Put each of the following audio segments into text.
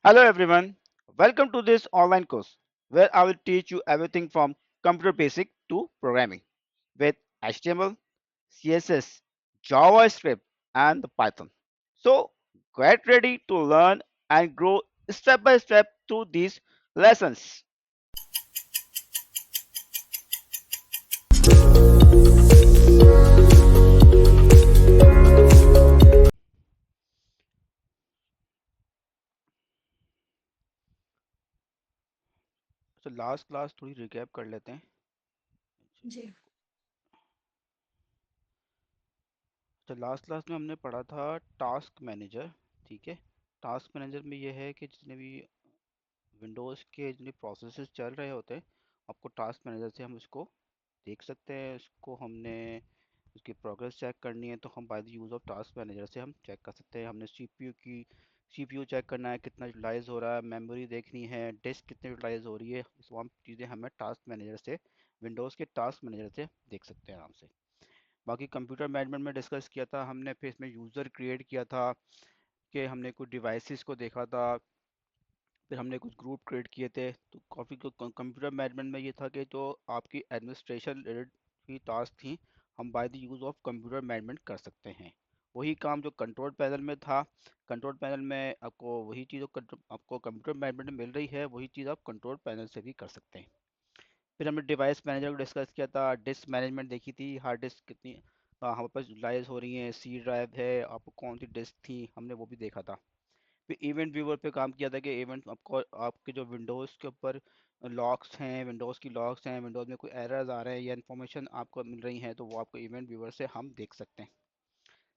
Hello everyone, welcome to this online course where I will teach you everything from computer basic to programming with HTML, CSS, JavaScript and the Python. So get ready to learn and grow step by step through these lessons. तो last class थोड़ी recap कर लेते हैं। जी। तो last class में हमने पढ़ा था टास्क मैनेजर। ठीक है, टास्क मैनेजर में ये है कि जितने भी विंडोज़ के जितने प्रोसेसेस चल रहे होते हैं आपको टास्क मैनेजर से हम उसको देख सकते हैं। उसको हमने उसकी प्रोग्रेस चेक करनी है तो हम by the use of task manager से हम चेक कर सकते हैं। हमने सीपीयू चेक करना है कितना यूटिलाइज हो रहा है, मेमोरी देखनी है, डिस्क कितनी यूटिलाइज हो रही है, इस तमाम चीज़ें हमें टास्क मैनेजर से विंडोज़ के टास्क मैनेजर से देख सकते हैं आराम से। बाकी कंप्यूटर मैनेजमेंट में डिस्कस किया था हमने, फिर इसमें यूज़र क्रिएट किया था कि हमने कुछ डिवाइसेस को देखा था, फिर हमने कुछ ग्रुप क्रिएट किए थे। तो काफ़ी कंप्यूटर मैनेजमेंट में ये था कि जो आपकी एडमिनिस्ट्रेशन रिलेटेड की टास्क थी हम by the use of computer management कर सकते हैं। वही काम जो कंट्रोल पैनल में था, कंट्रोल पैनल में आपको वही चीज़ आपको कंप्यूटर मैनेजमेंट में मिल रही है, वही चीज़ आप कंट्रोल पैनल से भी कर सकते हैं। फिर हमने डिवाइस मैनेजर को डिस्कस किया था, डिस्क मैनेजमेंट देखी थी, हार्ड डिस्क कितनी हमारे पास यूटिलाइज हो रही हैं, सी ड्राइव है, आपको कौन सी डिस्क थी, हमने वो भी देखा था। फिर इवेंट व्यूवर पे काम किया था कि इवेंट आपको आपके जो विंडोज़ के ऊपर लॉक्स हैं, विंडोज़ की लॉक्स हैं, विंडोज़ में कोई एरर्स आ रहे हैं या इन्फॉर्मेशन आपको मिल रही हैं तो वो आपको इवेंट व्यूवर से हम देख सकते हैं।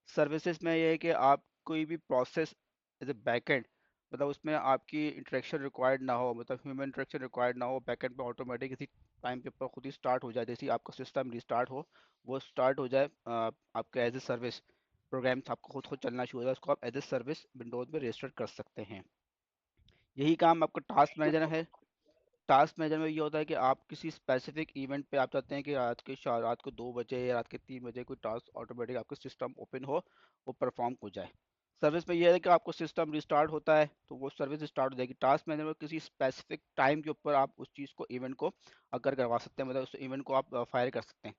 सर्विसेज में ये है कि आप कोई भी प्रोसेस एज ए बैकएंड, मतलब उसमें आपकी इंटरेक्शन रिक्वायर्ड ना हो, मतलब ह्यूमन इंटरेक्शन रिक्वायर्ड ना हो, बैकएंड पे ऑटोमेटिक किसी टाइम के ऊपर खुद ही स्टार्ट हो जाए, जैसे ही आपका सिस्टम रिस्टार्ट हो वो स्टार्ट हो जाए आपका एज ए सर्विस प्रोग्राम आपको खुद खुद चलना शुरू हो जाए, उसको आप एज ए सर्विस विंडोज़ में रजिस्टर कर सकते हैं। यही काम आपका टास्क मैनेजर है। टास्क मैनेजर में ये होता है कि आप किसी स्पेसिफिक इवेंट पे आप चाहते हैं कि रात को 2 बजे या रात के 3 बजे कोई टास्क ऑटोमेटिक आपका सिस्टम ओपन हो, वो परफॉर्म हो जाए। सर्विस में ये है कि आपको सिस्टम रिस्टार्ट होता है तो वो सर्विस स्टार्ट हो जाएगी। टास्क मैनेजर में किसी स्पेसिफिक टाइम के ऊपर आप उस चीज़ को इवेंट को अगर करवा सकते हैं, मतलब उस इवेंट को आप फायर कर सकते हैं।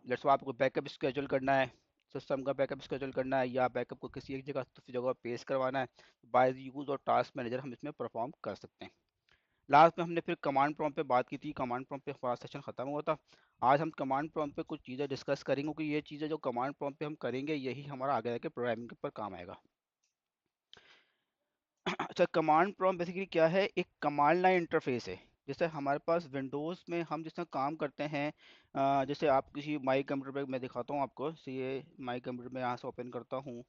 जैसे आपको बैकअप स्केड्यूल करना है, सिस्टम का बैकअप स्केड्यूल करना है या बैकअप को किसी एक जगह से दूसरी जगह पेश करवाना है, बाय द यूज और टास्क मैनेजर हम इसमें परफॉर्म कर सकते हैं। लास्ट में हमने फिर कमांड प्रॉम्प्ट पे बात की थी, कमांड प्रॉम्प्ट पे हमारा सेशन खत्म हुआ था। आज हम कमांड प्रॉम्प्ट पे कुछ चीज़ें डिस्कस करेंगे क्योंकि ये चीज़ें जो कमांड प्रॉम्प्ट पे हम करेंगे यही हमारा आगे जाके प्रोग्रामिंग के ऊपर काम आएगा। अच्छा, कमांड प्रॉम्प्ट बेसिकली क्या है, एक कमांड लाइन इंटरफेस है। जैसे हमारे पास विंडोज़ में हम जिस तरह काम करते हैं, जैसे आप किसी माई कंप्यूटर पे मैं दिखाता हूँ आपको, से ये माई कंप्यूटर में यहाँ से ओपन करता हूँ।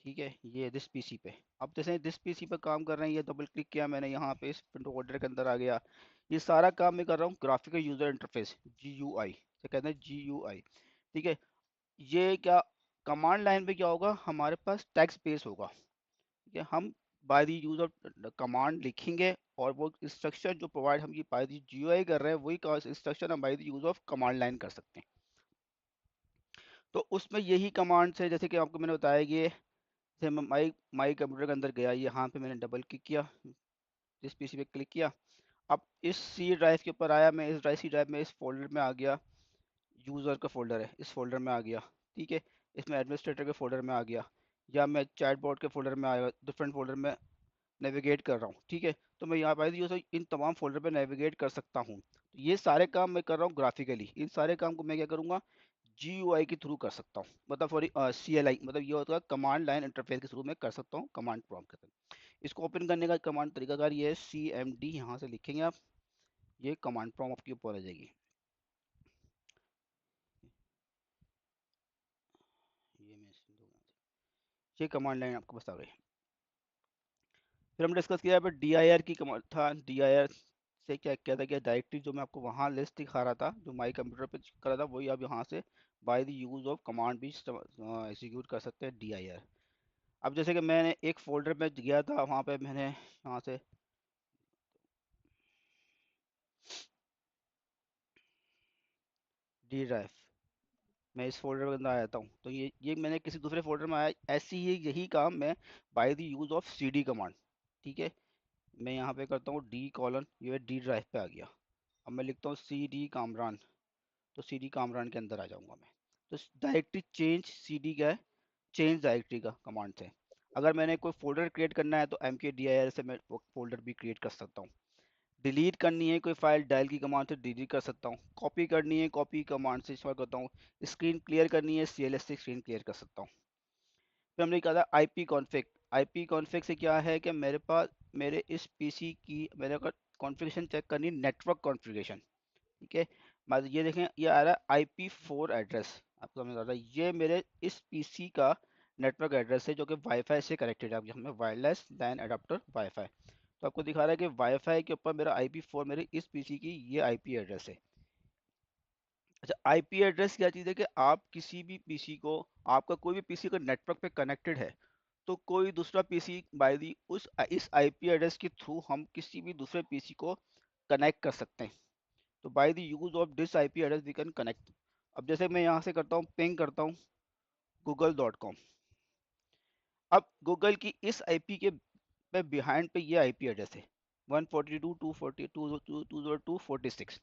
ठीक है, ये दिस पीसी पे, अब जैसे दिस पीसी पे काम कर रहे हैं, ये डबल क्लिक किया मैंने, यहाँ पे इस विंडो फोल्डर के अंदर आ गया। ये सारा काम मैं कर रहा हूँ graphical user interface, G U I से कहते हैं, जी यू आई। ठीक है, ये क्या कमांड लाइन पे क्या होगा, हमारे पास टेक्स्ट बेस होगा। ठीक है, हम bye the use of command लिखेंगे और वो इंस्ट्रक्शन जो प्रोवाइड हम ये बाय द जी यू आई कर रहे हैं वही इंस्ट्रक्शन हम bye the use of command line कर सकते हैं। तो उसमें यही कमांड्स है, जैसे कि आपको मैंने बताया कि जैसे मैं माई माई कंप्यूटर के अंदर गया, यहाँ पे मैंने डबल क्लिक किया, जिस पीसी पे क्लिक किया, अब इस सी ड्राइव के ऊपर आया, मैं इस सी ड्राइव में इस फोल्डर में आ गया, यूज़र का फोल्डर है इस फोल्डर में आ गया। ठीक है, इसमें एडमिनिस्ट्रेटर के फोल्डर में आ गया, या मैं चैटबॉट के फोल्डर में आया, डिफरेंट फोल्डर में नेविगेट कर रहा हूँ। ठीक है, तो मैं यहाँ पर यूज़र इन तमाम फोल्डर पे नेविगेट कर सकता हूँ। तो ये सारे काम मैं कर रहा हूँ ग्राफिकली, इन सारे काम को मैं क्या करूँगा, जी यू आई के थ्रू कर सकता हूँ, मतलब सॉरी सी एल आई, मतलब ये होता है कमांड लाइन इंटरफेस के थ्रू मैं कर सकता हूँ कमांड प्रॉम्प्ट के थ्रू। इसको ओपन करने का कमांड तरीकाकार ये है, सी एम डी यहाँ से लिखेंगे आप, ये कमांड प्रॉम्प्ट आपके ऊपर आ जाएगी। ये मैं ये कमांड लाइन आपको बता गई। फिर हमने डिस्कस किया पर डी आई आर की कमांड था, डी आई आर से क्या क्या था, क्या डायरेक्टली जो मैं आपको वहाँ लिस्ट दिखा रहा था जो माई कंप्यूटर पे कर रहा था, वही आप यहाँ से bye the use of command भी एग्जीक्यूट कर सकते हैं डी आई आर। अब जैसे कि मैंने एक फोल्डर में गया था, वहाँ पे मैंने यहाँ से डी ड्राइव, मैं इस फोल्डर के अंदर आ जाता हूँ, तो ये मैंने किसी दूसरे फोल्डर में आया, ऐसी ही यही काम मैं by the use of C D command ठीक है। मैं यहाँ पे करता हूँ डी कॉलन, ये डी ड्राइव पे आ गया। अब मैं लिखता हूँ सी डी कामरान, तो सी डी कामरान के अंदर आ जाऊंगा मैं। तो डायरेक्टरी चेंज सी डी क्या है, चेंज डायरेक्टरी का कमांड से। अगर मैंने कोई फोल्डर क्रिएट करना है तो एम के डी आई आर से मैं वो फोल्डर भी क्रिएट कर सकता हूँ। डिलीट करनी है कोई फाइल, डायल की कमांड से डिलीट कर सकता हूँ। कॉपी करनी है, कॉपी कमांड से इस्तेमाल करता हूँ। स्क्रीन क्लियर करनी है, सी एल एस से स्क्रीन क्लियर कर सकता हूँ। फिर हमने कहा था आईपी कॉन्फ़िग। आईपी कॉन्फ़िग से क्या है कि मेरे पास मेरे इस पीसी की मेरे अगर कॉन्फ़िगरेशन चेक करनी, नेटवर्क कॉन्फ़िगरेशन, ठीक है। मतलब ये देखें, ये आ रहा है IP4 एड्रेस, आपको समझ आ रहा है, ये मेरे इस पीसी का नेटवर्क एड्रेस है जो कि वाईफाई से कनेक्टेड है। हमें वायरलेस लैन अडाप्टर वाईफाई, तो आपको दिखा रहा है कि वाईफाई के ऊपर मेरा IP4, मेरे इस पीसी की ये आईपी एड्रेस है। अच्छा, आईपी एड्रेस क्या चीज़ है कि आप किसी भी पीसी को, आपका कोई भी पीसी अगर नेटवर्क पे कनेक्टेड है तो कोई दूसरा पीसी बाय दी उस इस आईपी एड्रेस के थ्रू हम किसी भी दूसरे पीसी को कनेक्ट कर सकते हैं। तो by the use of this IP address we can connect. अब जैसे मैं यहाँ से करता हूँ, पिंग करता हूँ google.com। अब गूगल की इस आईपी के पे बिहाइंड पे ये आईपी एड्रेस है 142.240.202.46।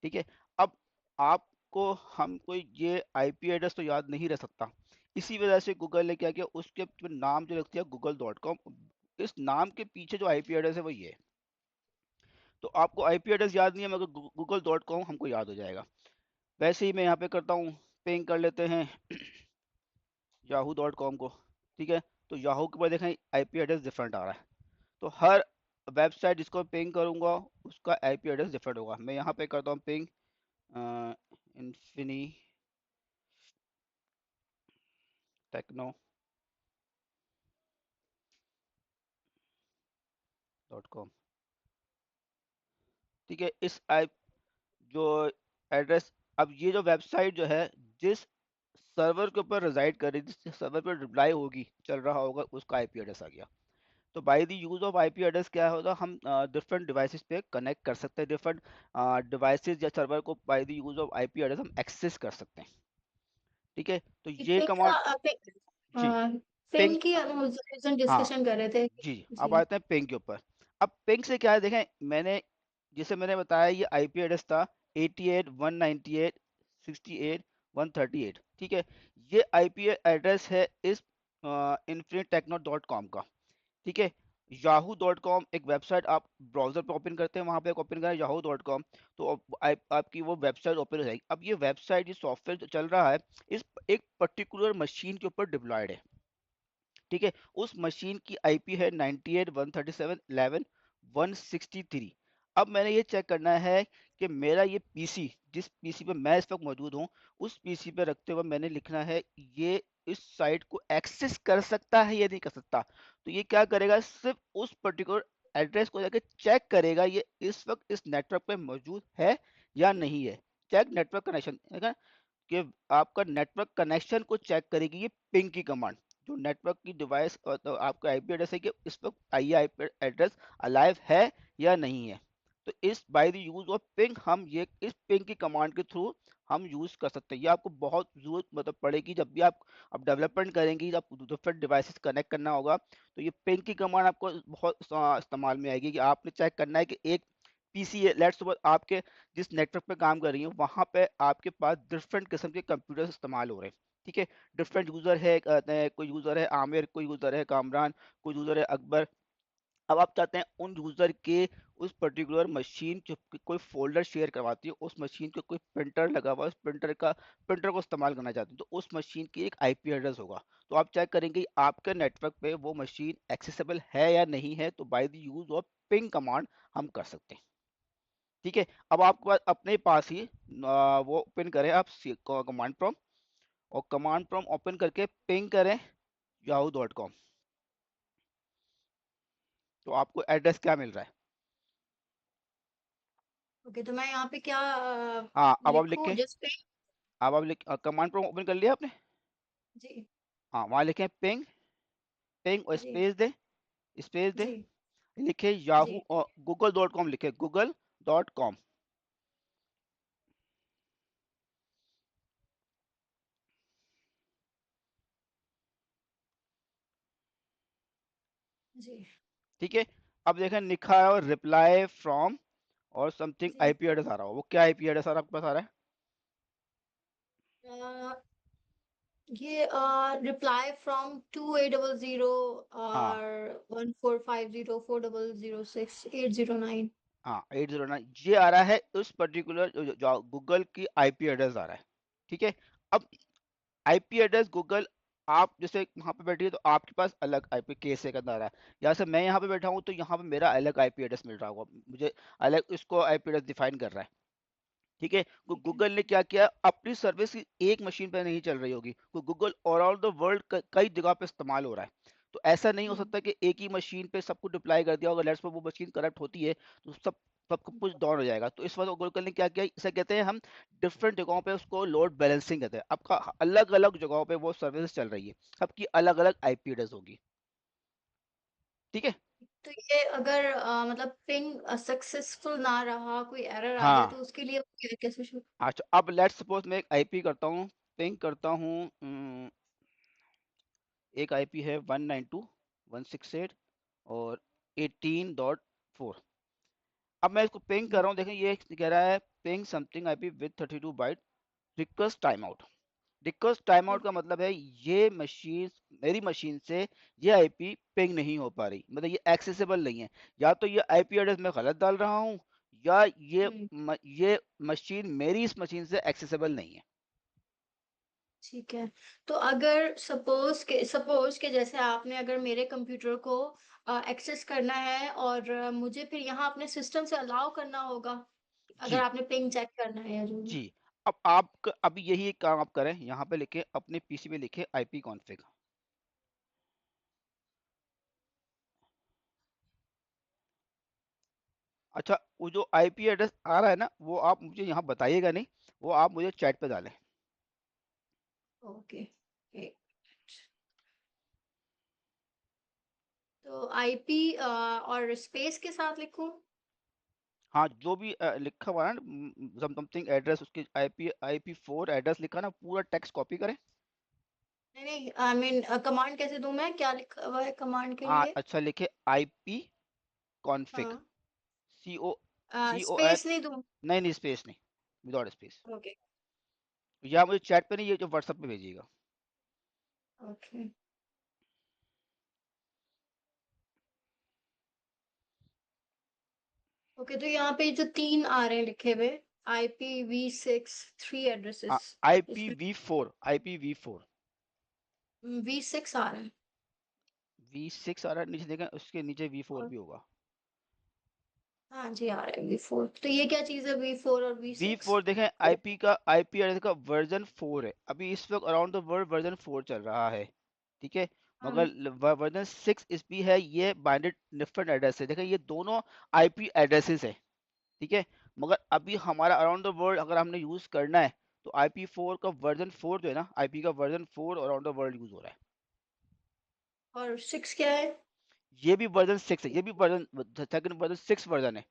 ठीक है। अब आपको हम कोई ये आईपी एड्रेस तो याद नहीं रह सकता, इसी वजह से गूगल ने क्या किया, उसके नाम जो रख दिया google.com। इस नाम के पीछे जो आईपी एड्रेस है वो ये है। तो आपको आईपी एड्रेस याद नहीं है मगर google.com हमको याद हो जाएगा। वैसे ही मैं यहाँ पे करता हूँ, पिंग कर लेते हैं yahoo.com को। ठीक है। तो याहू के ऊपर देखें आईपी एड्रेस डिफरेंट आ रहा है। तो हर वेबसाइट जिसको पिंग करूंगा उसका आईपी एड्रेस डिफरेंट होगा। मैं यहाँ पे करता हूँ ping Infinitechno dot com. ठीक है। इस जो एड्रेस, अब ये जो वेबसाइट जो है जिस सर्वर के ऊपर रिजाइड कर रही, जिस सर्वर पर रिप्लाई होगी, चल रहा होगा, उसका आईपी एड्रेस आ गया। तो by the use of IP address क्या होगा, हम डिफरेंट डिवाइसेस पे कनेक्ट कर सकते हैं, डिफरेंट डिवाइसेस या सर्वर को bye the use of IP address हम एक्सेस कर सकते हैं। ठीक है। तो ये पिंक कमांड, जी, पिंग, पिंक की हम उस दिन हाँ, डिस्कशन कर रहे थे। जी, अब जी। आते हैं पिंग के ऊपर। अब पिंग से क्या है देखें, मैंने जिसे मैंने बताया ये आईपी एड्रेस था 88.198.68.138। ठीक है। ये आईपी एड्रेस है इस infiniteechno.com का। ठीक है। yahoo.com एक वेबसाइट, आप ब्राउजर पे ओपन करते हैं, वहां पे ओपन करें yahoo.com, तो आपकी वो वेबसाइट ओपन हो जाएगी। अब ये वेबसाइट, ये सॉफ्टवेयर जो चल रहा है इस एक पर्टिकुलर मशीन के ऊपर डिप्लॉयड है। ठीक है। उस मशीन की आईपी है 98.137.11.163। अब मैंने ये चेक करना है कि मेरा ये पीसी, जिस पीसी पे मैं इस वक्त मौजूद हूँ, उस पीसी पे रखते हुए मैंने लिखना है ये इस साइट को एक्सेस कर सकता है या नहीं कर सकता। तो ये क्या करेगा, सिर्फ उस पर्टिकुलर एड्रेस को जाके चेक करेगा ये इस वक्त इस नेटवर्क पे मौजूद है या नहीं है। चेक नेटवर्क कनेक्शन, कि आपका नेटवर्क कनेक्शन को चेक करेगी ये पिंग की कमांड। जो नेटवर्क की डिवाइस तो आपका आईपी एड्रेस है कि इस वक्त ये आईपी एड्रेस अलाइव है या नहीं है। तो इस bye the use of ping हम ये इस पिंग की कमांड के थ्रू हम यूज कर सकते हैं। ये आपको बहुत जरूरत मतलब पड़ेगी जब भी आप अब डेवलपमेंट करेंगी, जब डिफरेंट डिवाइसेस कनेक्ट करना होगा, तो ये पिंग की कमांड आपको बहुत इस्तेमाल में आएगी। कि आपने चेक करना है कि एक पीसी है, लेट्स सपोज आपके जिस नेटवर्क पे काम कर रही हो वहां पे आपके पास डिफरेंट किस्म के कंप्यूटर्स इस्तेमाल हो रहे हैं। ठीक है। डिफरेंट यूजर है, कहते हैं कोई यूजर है आमिर, कोई यूजर है कामरान, कोई यूजर है अकबर। अब आप चाहते हैं उन यूजर के उस पर्टिकुलर मशीन जो कोई फोल्डर शेयर करवाती है, उस मशीन पे कोई प्रिंटर लगा हुआ है, उस प्रिंटर को इस्तेमाल करना चाहते हैं, तो उस मशीन की एक आईपी एड्रेस होगा। तो आप चेक करेंगे आपके नेटवर्क पे वो मशीन एक्सेसिबल है या नहीं है, तो by the use of ping command हम कर सकते हैं। ठीक है। अब आपके पास अपने पास ही वो ओपन करें आप कमांड प्रॉम्प्ट, और कमांड प्रॉम्प्ट ओपन करके पिंग करें yahoo.com। तो आपको एड्रेस क्या मिल रहा है। ओके, तो मैं यहाँ पे क्या हाँ, अब आप लिखूँ लिखें, जिस पे? अब आप लिख कमांड प्रॉम्प्ट ओपन कर लिया आपने। जी। हाँ, वहाँ लिखें पिंग, पिंग और जी। स्पेस दें, स्पेस दें, जी। लिखे याहू जी। और google.com, लिखे google.com। जी। ठीक है। अब देखें लिखा है और रिप्लाई फ्रॉम और समथिंग जी। आईपी एड्रेस आ रहा हो, वो क्या आईपी एड्रेस आ रहा है आपके पास आ रहा है? अ, ये रिप्लाई फ्रॉम 2800 हाँ और 1450 4006 809। हाँ 809 ये आ रहा है, उस पर्टिकुलर जो गूगल की आईपी एड्रेस आ रहा है। ठीक है। अब आईपी एड्रेस गूगल, आप जैसे वहां पे बैठी है तो आपके पास अलग आईपी केस से करना आ रहा है, यहाँ से मैं यहाँ पे बैठा हूँ तो यहाँ पे मेरा अलग आईपी एड्रेस मिल रहा होगा मुझे, अलग इसको आईपी एड्रेस डिफाइन कर रहा है। ठीक है। तो ठीक है। गूगल ने क्या किया, अपनी सर्विस एक मशीन पर नहीं चल रही होगी, तो गूगल अराउंड द वर्ल्ड कई जगह पे इस्तेमाल हो रहा है। तो ऐसा नहीं हो हम्म। सकता कि एक ही मशीन पे सब कुछ डिप्लाई कर दिया होगा, लेट्स सपोज वो मशीन करप्ट होती है तो सब कुछ डाउन हो जाएगा। तो इस वजह गूगल ने क्या किया, इसे कहते हैं हम डिफरेंट जगहों पे उसको लोड बैलेंसिंग कहते हैं। आपका अलग अलग जगहों पे वो सर्विस चल रही है, सबकी अलग अलग आईपी एड्रेस होगी। ठीक है। तो ये अगर मतलब पिंग सक्सेसफुल ना रहा, कोई एरर आ गया, हाँ। तो उसके लिए कैसे शुरू? अच्छा अब लेट्स सपोज मैं एक आईपी करता हूँ, पिंग करता हूँ, एक आईपी है 192.168 और 18.4। अब मैं इसको पिंग कर रहा हूँ, देखें ये कह रहा है ping something IP with 32 byte, request time out. Request time out का मतलब है ये मशीन, मेरी मशीन से ये आईपी पिंग नहीं हो पा रही, मतलब ये एक्सेसिबल नहीं है। या तो ये आईपी एड्रेस मैं गलत डाल रहा हूँ, या हम्म। ये मशीन मेरी इस मशीन से एक्सेसिबल नहीं है। ठीक है। तो अगर सपोज के जैसे आपने अगर मेरे कंप्यूटर को एक्सेस करना है, और मुझे फिर यहाँ अपने सिस्टम से अलाउ करना होगा, अगर जी आपने पिंग चेक करना है या जो भी। जी। अब आप अभी यही एक काम आप करें, यहाँ पे लिखे अपने पीसी पे लिखे आईपी कॉन्फ़िग। अच्छा वो जो आईपी एड्रेस आ रहा है ना, वो आप मुझे यहाँ बताइएगा नहीं, वो आप मुझे चैट पे डालें। ओके। एक तो आईपी और स्पेस के साथ लिखूं? हाँ जो भी लिखा हुआ है ना समथिंग एड्रेस, उसकी आईपी आईपी 4 एड्रेस लिखा ना, पूरा टेक्स्ट कॉपी करें। नहीं नहीं, आई मीन कमांड कैसे दूं? मैं क्या लिखा हुआ है कमांड के हाँ लिए? अच्छा लिखे आईपी कॉन्फ़िग, हाँ। सी ओ एन। स्पेस नहीं दूं? नहीं नहीं स्पेस नहीं, विदाउट स्पेस। ओके। या मुझे चैट पे नहीं, ये जो व्हाट्सएप पे भेजिएगा। ओके। ओके, तो यहाँ पे जो तीन आ रहे हैं लिखे हुए, IPv6 3 एड्रेसेस, आईपी इसमें V four IP V 4। V6 आ रहा है। वी 6 आ रहा है नीचे, देखें उसके नीचे वी 4 और भी होगा। हाँ जी, आ रहा है V4। तो ये क्या चीज़ है, V4 और वी V6? फोर देखें, आईपी एड्रेस का वर्जन 4 है, अभी इस वक्त अराउंड द वर्ल्ड वर्जन 4 चल रहा है। ठीक है। हाँ। मगर वर्जन 6 इस भी है, ये बाइंडेड डिफरेंट एड्रेस है, देखें ये दोनों आईपी एड्रेसेस है। ठीक है। मगर अभी हमारा अराउंड द वर्ल्ड अगर हमने यूज करना है तो आईपी 4 का वर्जन 4 जो है ना, आईपी का version 4 around the world use हो रहा है। और 6 क्या है? ये भी वर्जन 6 है, ये भी वर्जन सेकंड वर्जन 6 वर्जन है।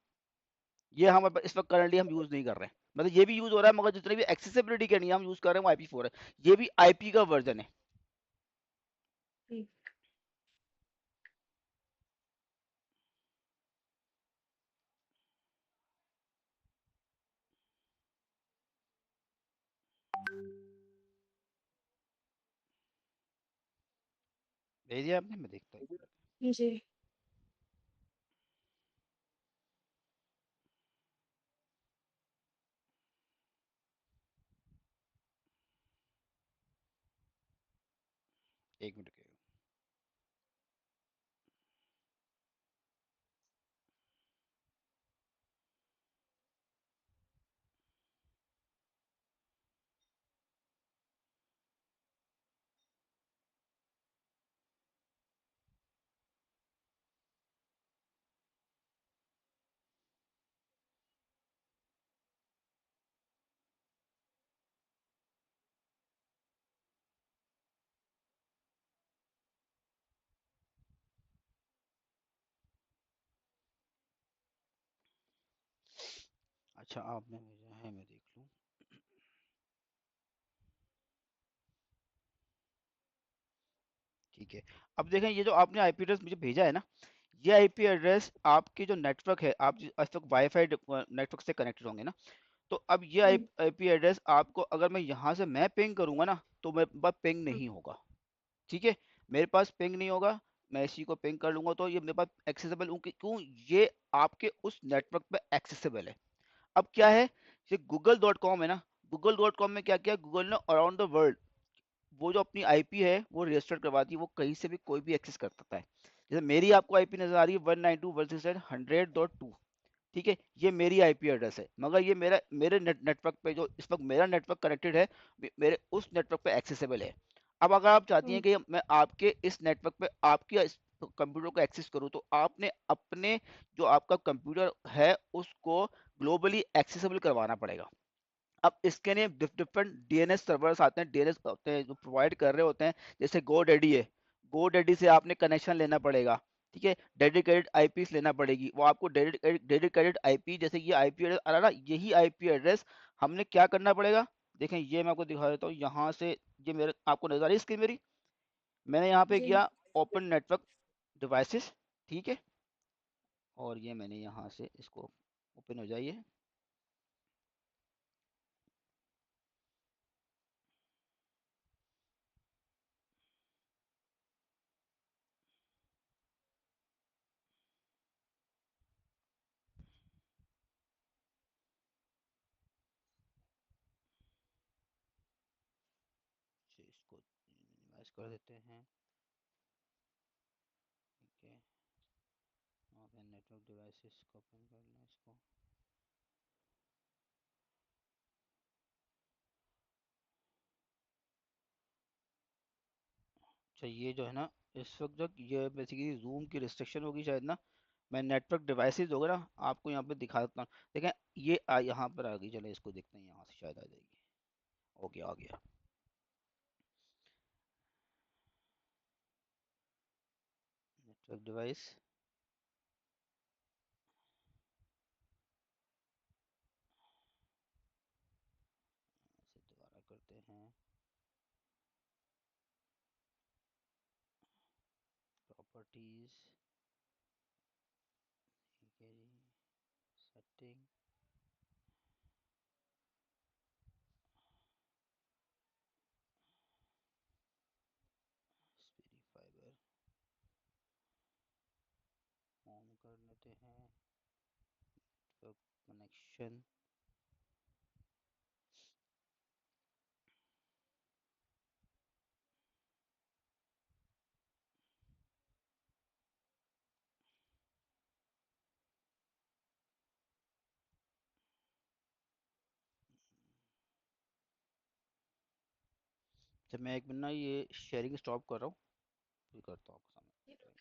ये हम इस वक्त करंटली हम यूज नहीं कर रहे हैं, मतलब ये भी यूज हो रहा है मगर जितने भी एक्सेसिबिलिटी के नहीं हम यूज कर रहे हैं वो आईपी 4 है। ये भी आईपी का वर्जन है। ठीक। भेज दिया आपने, मैं देखता हूँ एक मिनट। जी। एक मिनट के। अच्छा आपने भेजा है, मैं देख लूँ। ठीक है। अब देखें ये जो आपने आईपी एड्रेस मुझे भेजा है ना, ये आईपी एड्रेस आपकी जो नेटवर्क है, आप इस वक्त वाईफाई नेटवर्क से कनेक्टेड होंगे ना, तो अब ये हम्म। आईपी एड्रेस आपको, अगर मैं यहाँ से मैं पिंग करूंगा ना, तो मेरे पास पिंग हम्म। नहीं होगा। ठीक है, मेरे पास पिंग नहीं होगा, मैं इसी को पिंग कर लूंगा तो ये मेरे पास एक्सेसिबल, क्यों, ये आपके उस नेटवर्क पे एक्सेसिबल है। अब क्या है, ये गूगल डॉट कॉम है ना, गूगल डॉट कॉम में क्या किया गूगल ने, अराउंड द वर्ल्ड वो जो अपनी आईपी है वो रजिस्टर करवाती है, वो कहीं से भी कोई भी एक्सेस कर सकता है। जैसे मेरी आपको आईपी नजर आ रही है 192.168.100.2, ठीक है, ये मेरी आईपी एड्रेस है, मगर ये मेरे नेटवर्क पे जो इस वक्त मेरा नेटवर्क कनेक्टेड है, मेरे उस नेटवर्क पे एक्सेसिबल है। अब अगर आप चाहती हैं हम्म। कि मैं आपके इस नेटवर्क पे आपके कंप्यूटर को एक्सेस करूं, तो आपने अपने जो आपका कंप्यूटर है उसको ग्लोबली एक्सेसिबल करवाना पड़ेगा। अब इसके लिए डिफरेंट डीएनएस सर्वर्स आते हैं, डीएनएस होते हैं जो प्रोवाइड कर रहे होते हैं, जैसे गोडैडी है, गोडैडी से आपने कनेक्शन लेना पड़ेगा। ठीक है, डेडिकेटेड आईपी लेना पड़ेगी, वो आपको डेडिकेटेड आईपी, जैसे ये आईपी एड्रेस आ रहा ना, यही आईपी एड्रेस हमने क्या करना पड़ेगा। देखें, ये मैं आपको दिखा देता हूँ यहाँ से, ये मेरे आपको नजर आ रही है स्क्रीन मेरी, मैंने यहाँ पे जी। किया ओपन नेटवर्क डिवाइसेस, ठीक है, और ये मैंने यहाँ से इसको ओपन हो जाइए। इसको मिनिमाइज कर देते हैं। ठीक है, ओपन नेटवर्क डिवाइसेस को ओपन करना है इसको। अच्छा, ये जो है ना, इस वक्त जो ये बेसिकली जूम की रिस्ट्रिक्शन होगी शायद ना, मैं नेटवर्क डिवाइसेस होगा ना आपको यहाँ पे दिखा देता हूँ। देखें, ये यहाँ पर आ गई, चले इसको देखते हैं, यहाँ से शायद आ जाएगी। ओके, आ गया। नेटवर्क डिवाइस से दोबारा करते हैं, प्रॉपर्टीज, ठीक है जी, सेटिंग, स्पीडी फाइबर ऑन कर लेते हैं, नेटवर्क कनेक्शन। जब मैं एक मिनट ना ये शेयरिंग स्टॉप कर रहा हूँ, फिर करता हूँ आपके सामने।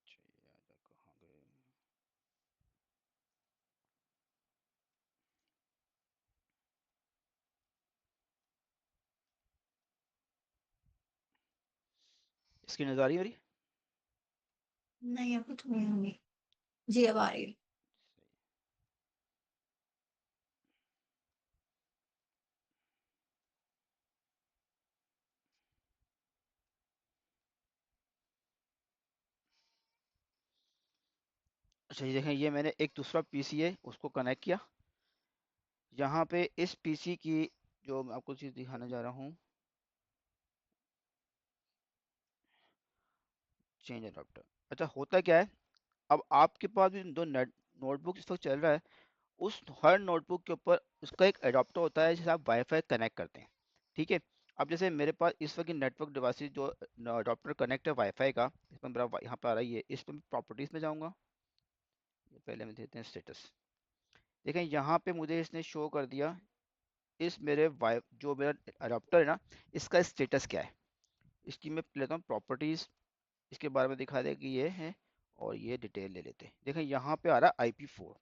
चाहिए आजा, कहाँ गए। इसकी नजर आ रही है मेरी। नहीं, अभी तो नहीं होंगी। जी, अब आ रही है। सही। अच्छा, ये देखें, ये मैंने एक दूसरा पीसी है उसको कनेक्ट किया, यहाँ पे इस पीसी की जो मैं आपको चीज़ दिखाने जा रहा हूँ, चेंज अडाप्टर। अच्छा, होता क्या है, अब आपके पास भी जो नेट नोटबुक इस वक्त चल रहा है, उस हर नोटबुक के ऊपर उसका एक एडाप्टर होता है जिसे आप वाईफाई कनेक्ट करते हैं। ठीक है। अब जैसे मेरे पास इस वक्त नेटवर्क डिवाइसेस जो एडाप्टर कनेक्ट है वाईफाई का, इसमें मेरा यहाँ पर आ रही है, इस पर प्रॉपर्टीज में जाऊँगा। ये पहले में देते हैं स्टेटस। देखें यहाँ पे मुझे इसने शो कर दिया इस मेरे वाई जो मेरा अडॉप्टर है ना, इसका स्टेटस क्या है। इसकी मैं लेता हूँ प्रॉपर्टीज, इसके बारे में दिखा दे कि ये है, और ये डिटेल ले लेते हैं। देखें यहाँ पे आ रहा है IP4।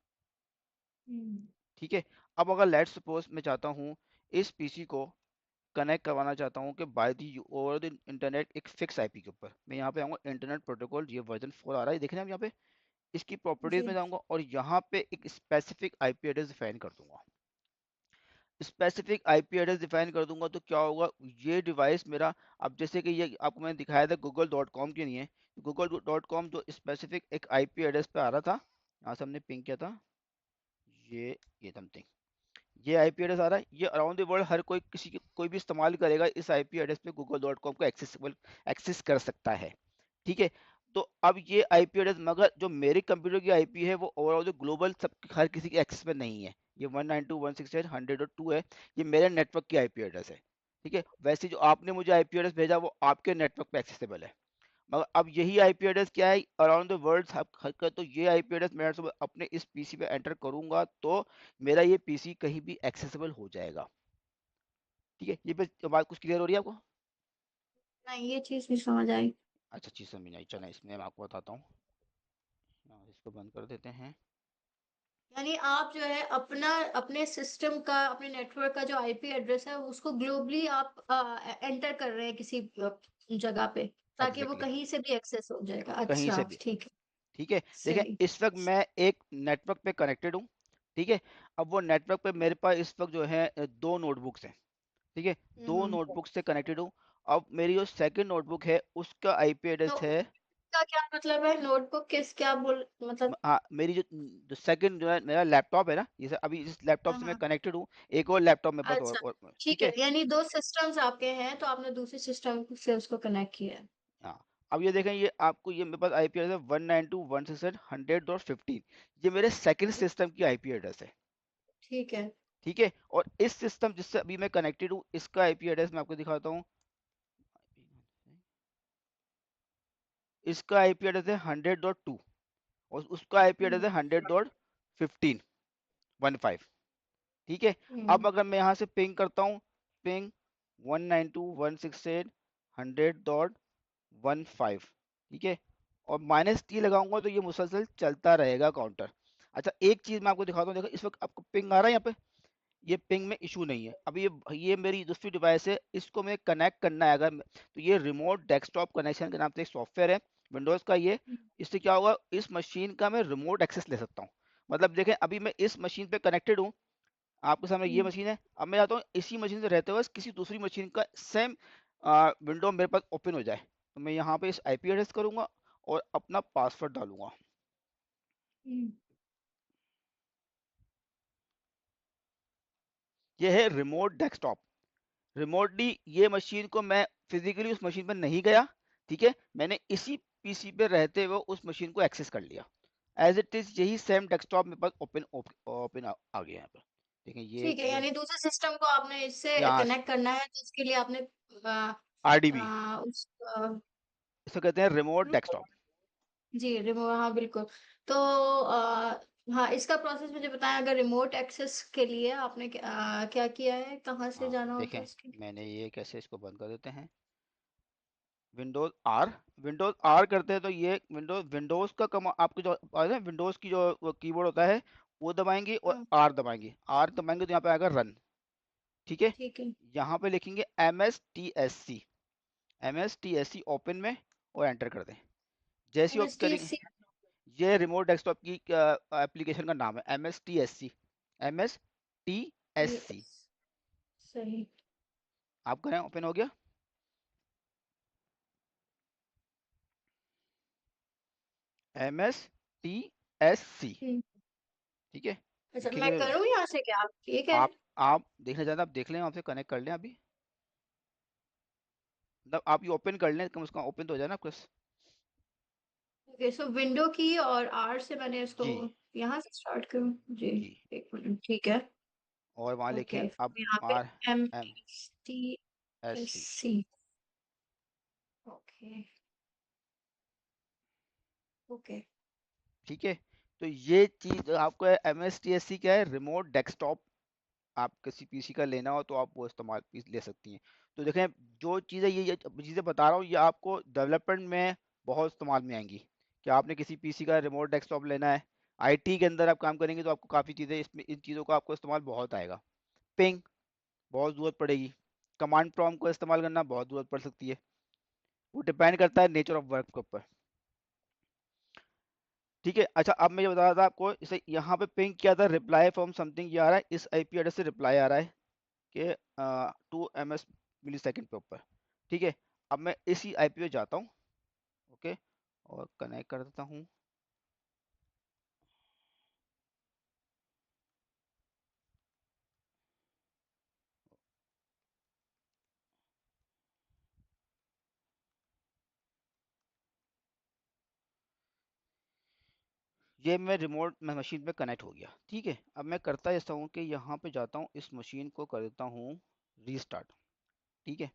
हम्म। ठीक है। अब अगर लेट सपोज मैं चाहता हूँ इस पीसी को कनेक्ट करवाना चाहता हूँ कि by the over the internet एक फिक्स आईपी के ऊपर, मैं यहाँ पे आऊँगा इंटरनेट प्रोटोकॉल, ये वर्जन 4 आ रहा है, देख रहे हैं आप यहाँ पे। इसकी प्रॉपर्टीज में जी। जाऊँगा और यहाँ पे एक स्पेसिफिक आईपी एड्रेस डिफाइन कर दूंगा। स्पेसिफिक आईपी एड्रेस डिफाइन कर दूंगा तो क्या होगा, ये डिवाइस मेरा, अब जैसे कि ये आपको मैंने दिखाया था google.com के लिए, google.com जो स्पेसिफिक एक आईपी एड्रेस पे आ रहा था, यहाँ से हमने पिंग किया था, ये समथिंग, ये आईपी एड्रेस आ रहा है, ये अराउंड द वर्ल्ड हर कोई किसी की कोई भी इस्तेमाल करेगा इस आईपी एड्रेस पे google.com को एक्सेस कर सकता है। ठीक है। तो अब ये आईपी एड्रेस, मगर जो मेरे कंप्यूटर की आईपी है वो ओवरऑल जो ग्लोबल सब हर किसी के एक्सेस में नहीं है, ये 192.168.100.2 है, ये मेरे नेटवर्क की आईपी एड्रेस है। ठीक है। वैसे जो आपने मुझे आईपी एड्रेस भेजा वो आपके नेटवर्क पे एक्सेसिबल है, मगर अब यही आईपी एड्रेस क्या है अराउंड द वर्ल्ड का, तो ये आईपी एड्रेस मैं अपने इस पीसी पे एंटर करूंगा तो मेरा ये पीसी कहीं भी एक्सेसिबल हो जाएगा। ठीक है। ये बात कुछ क्लियर हो रही है आपको? नहीं, ये चीज नहीं समझ आई। अच्छा, चीज समझ आई, चलो इसमें मैं आपको बताता हूँ। इसको बंद कर देते हैं। यानी आप जो है अपना अपने सिस्टम का, अपने नेटवर्क का जो आईपी एड्रेस है उसको ग्लोबली आप एंटर कर रहे हैं किसी जगह पे, ताकि वो एग्जैक्टली कहीं से भी एक्सेस हो जाएगा। कहीं से अच्छा, भी। ठीक है। ठीक है। देखें सही। इस वक्त मैं एक नेटवर्क पे कनेक्टेड हूँ। ठीक है। अब वो नेटवर्क पे मेरे पास इस वक्त जो है दो नोटबुक्स हैं। ठीक है। दो हम्म। नोटबुक से कनेक्टेड हूँ। अब मेरी जो सेकंड नोटबुक है उसका आईपी एड्रेस तो है, का क्या मतलब है, नोटबुक किस क्या बोल मतलब? हाँ मेरी जो सेकंड जो है मेरा लैपटॉप है ना, जैसे अभी इस लैपटॉप हाँ से मैं हाँ। कनेक्टेड हूँ, एक और लैपटॉप मेरे पास अच्छा, ठीक ठीक है, है। यानी दो सिस्टम्स आपके हैं तो आपने दूसरे सिस्टम से उसको कनेक्ट किया है। हाँ। अब ये देखें, ये आपको ये मेरे पास आईपी एड्रेस है 192.168.100.15, ये मेरे सेकंड सिस्टम की आईपी एड्रेस है। ठीक है। ठीक है। और इस सिस्टम जिससे अभी मैं कनेक्टेड हूँ इसका आईपी एड्रेस मैं आपको दिखाता हूँ। इसका आईपी एड्रेस है 100.2 और उसका आईपी एड्रेस हम्म। है 100.15 ठीक है। अब हम्म। अगर मैं यहाँ से पिंग करता हूँ, पिंग 192.168.100.15, ठीक है, और -T लगाऊंगा तो ये मुसलसल चलता रहेगा काउंटर। अच्छा, एक चीज मैं आपको दिखाता हूँ, देखो इस वक्त आपको पिंग आ रहा है यहाँ पे, ये पिंग में इशू नहीं है। अब ये मेरी दूसरी डिवाइस है, इसको मैं कनेक्ट करना है अगर तो ये रिमोट डेस्कटॉप कनेक्शन के नाम से एक सॉफ्टवेयर है विंडोज का ये। इससे क्या होगा, इस मशीन का मैं रिमोट एक्सेस ले सकता हूँ। मतलब देखें अभी मैं इस मशीन पे कनेक्टेड हूँ, आपके सामने ये हम्म। मशीन है, अब मैं चाहता हूँ इसी मशीन से रहते हुए किसी दूसरी मशीन का सेम विंडो मेरे पास ओपन हो जाए, तो मैं यहाँ पे इस आईपी एड्रेस करूंगा और अपना पासवर्ड डालूंगा। हम्म। ये है रिमोट डेस्कटॉप। रिमोटली ये मशीन को मैं फिजिकली उस मशीन पर नहीं गया, ठीक है, मैंने इसी पीसी पे रहते हुए उस मशीन को एक्सेस कर लिया। एज इट इज यही सेम डेस्कटॉप मेरे पास ओपन ओपन आ गया यहाँ पर। देखें ये ठीक है, ये यानी दूसरे सिस्टम को आपने इससे यहाँ कनेक्ट करना है तो उसके लिए आपने आ, RDB, उस इसको कहते हैं रिमोट डेस्कटॉप। जी, रिमोट, हाँ बिल्कुल। तो हाँ, इसका प्रोसेस मुझे बताएं, अगर रिमोट एक्सेस के लिए आपने क्या किया है, कहाँ से हाँ जाना होता देखें, है इसके लिए? मैंने ये कैसे, इसको बंद कर देते हैं, विंडोज आर करते हैं तो ये विंडोज का कम आपको जो विंडोज की जो कीबोर्ड होता है वो दबाएंगे और हाँ, आर दबाएंगे तो यहाँ पे आएगा रन। ठीक है। ठीक है। यहाँ पे लिखेंगे M S T S C open में और एंटर कर दें। जैसे ही M open S T S करेंगे, सी ये रिमोट डेस्कटॉप की एप्लीकेशन का नाम है, M S T S C. सही। आप करें, ओपन हो गया, MSTSC। हम्म। ठीक है। अच्छा, मैं लिखेंगे, करूँ यहाँ से क्या, आप ये कह रहे आप हैं? आप देखना चाहते हैं आप देख लें, आपसे कनेक्ट कर लें अभी, मतलब आप ये ओपन कर लें, कम से कम ओपन तो हो जाए ना कुछ। ओके, सो विंडो की और आर से मैंने इसको जी यहाँ से स्टार्ट करूँ जी? जी। एक मिनट, ठीक है। और वहाँ लिखें ओके, अब यहाँ पे R M M S T S S C. C okay. Okay. ठीक है, तो ये चीज आपको M S T S C क्या है, रिमोट डेस्कटॉप। आप किसी पीसी का लेना हो तो आप वो इस्तेमाल ले सकती हैं। तो देखें, जो चीज़ें ये चीज़ें बता रहा हूँ ये आपको डेवलपमेंट में बहुत इस्तेमाल में आएंगी। कि आपने किसी पीसी का रिमोट डेस्कटॉप लेना है, आईटी के अंदर आप काम करेंगे तो आपको काफ़ी चीज़ें इसमें, इन चीज़ों का आपको इस्तेमाल बहुत आएगा। पिंग बहुत ज़रूरत पड़ेगी, कमांड प्रॉम्प्ट को इस्तेमाल करना बहुत ज़रूरत पड़ सकती है। वो डिपेंड करता है नेचर ऑफ वर्क के ऊपर। ठीक है, अच्छा अब मैं ये बता रहा था आपको, इसे यहाँ पे पिंग किया था, रिप्लाई फ्रॉम समथिंग ये आ रहा है, इस आईपी एड्रेस से रिप्लाई आ रहा है कि 2 ms मिली सेकेंड पे ऊपर। ठीक है, अब मैं इसी आईपी पे जाता हूँ। ओके, और कनेक्ट कर देता हूँ। ये मैं रिमोट में मशीन पे कनेक्ट हो गया। ठीक है, अब मैं करता ऐसा हूँ कि यहाँ पे जाता हूँ, इस मशीन को कर देता हूँ रीस्टार्ट। ठीक है,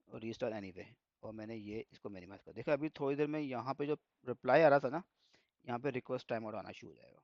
और रीस्टार्ट एनीवे, और मैंने ये इसको मिनिमाइज कर देखा। अभी थोड़ी देर में यहाँ पे जो रिप्लाई आ रहा था ना, यहाँ पे रिक्वेस्ट टाइम आउट आना शुरू हो जाएगा।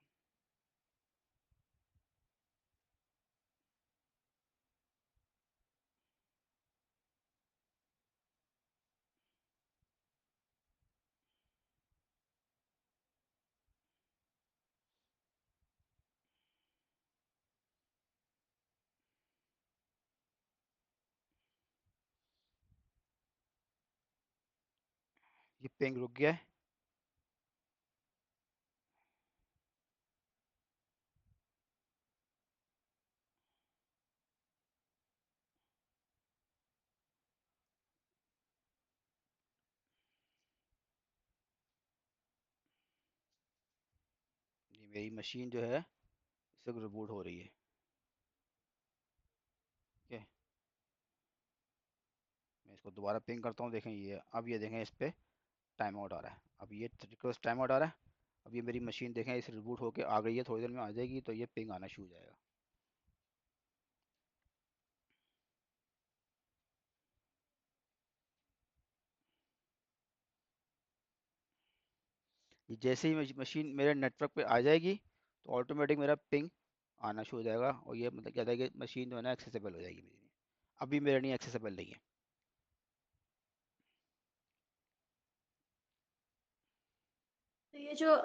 ये पिंग रुक गया है। ये मेरी मशीन जो है इसे रिबूट हो रही है। ठीक है, मैं इसको दोबारा पिंग करता हूँ, देखें ये, अब ये देखें इस पे टाइम आउट आ रहा है। अब ये रिक्वेस्ट टाइम आउट आ रहा है। अब ये मेरी मशीन देखें इस रिबूट होके आ गई है, थोड़ी देर में आ जाएगी, तो ये पिंग आना शुरू हो जाएगा। ये जैसे ही मशीन मेरे नेटवर्क पे आ जाएगी तो ऑटोमेटिक मेरा पिंग आना शुरू हो जाएगा, और ये मतलब कहता है कि मशीन जो है ना एक्सेसिबल हो जाएगी मेरी। अभी मेरे नहीं एक्सेसिबल नहीं है। तो ये जो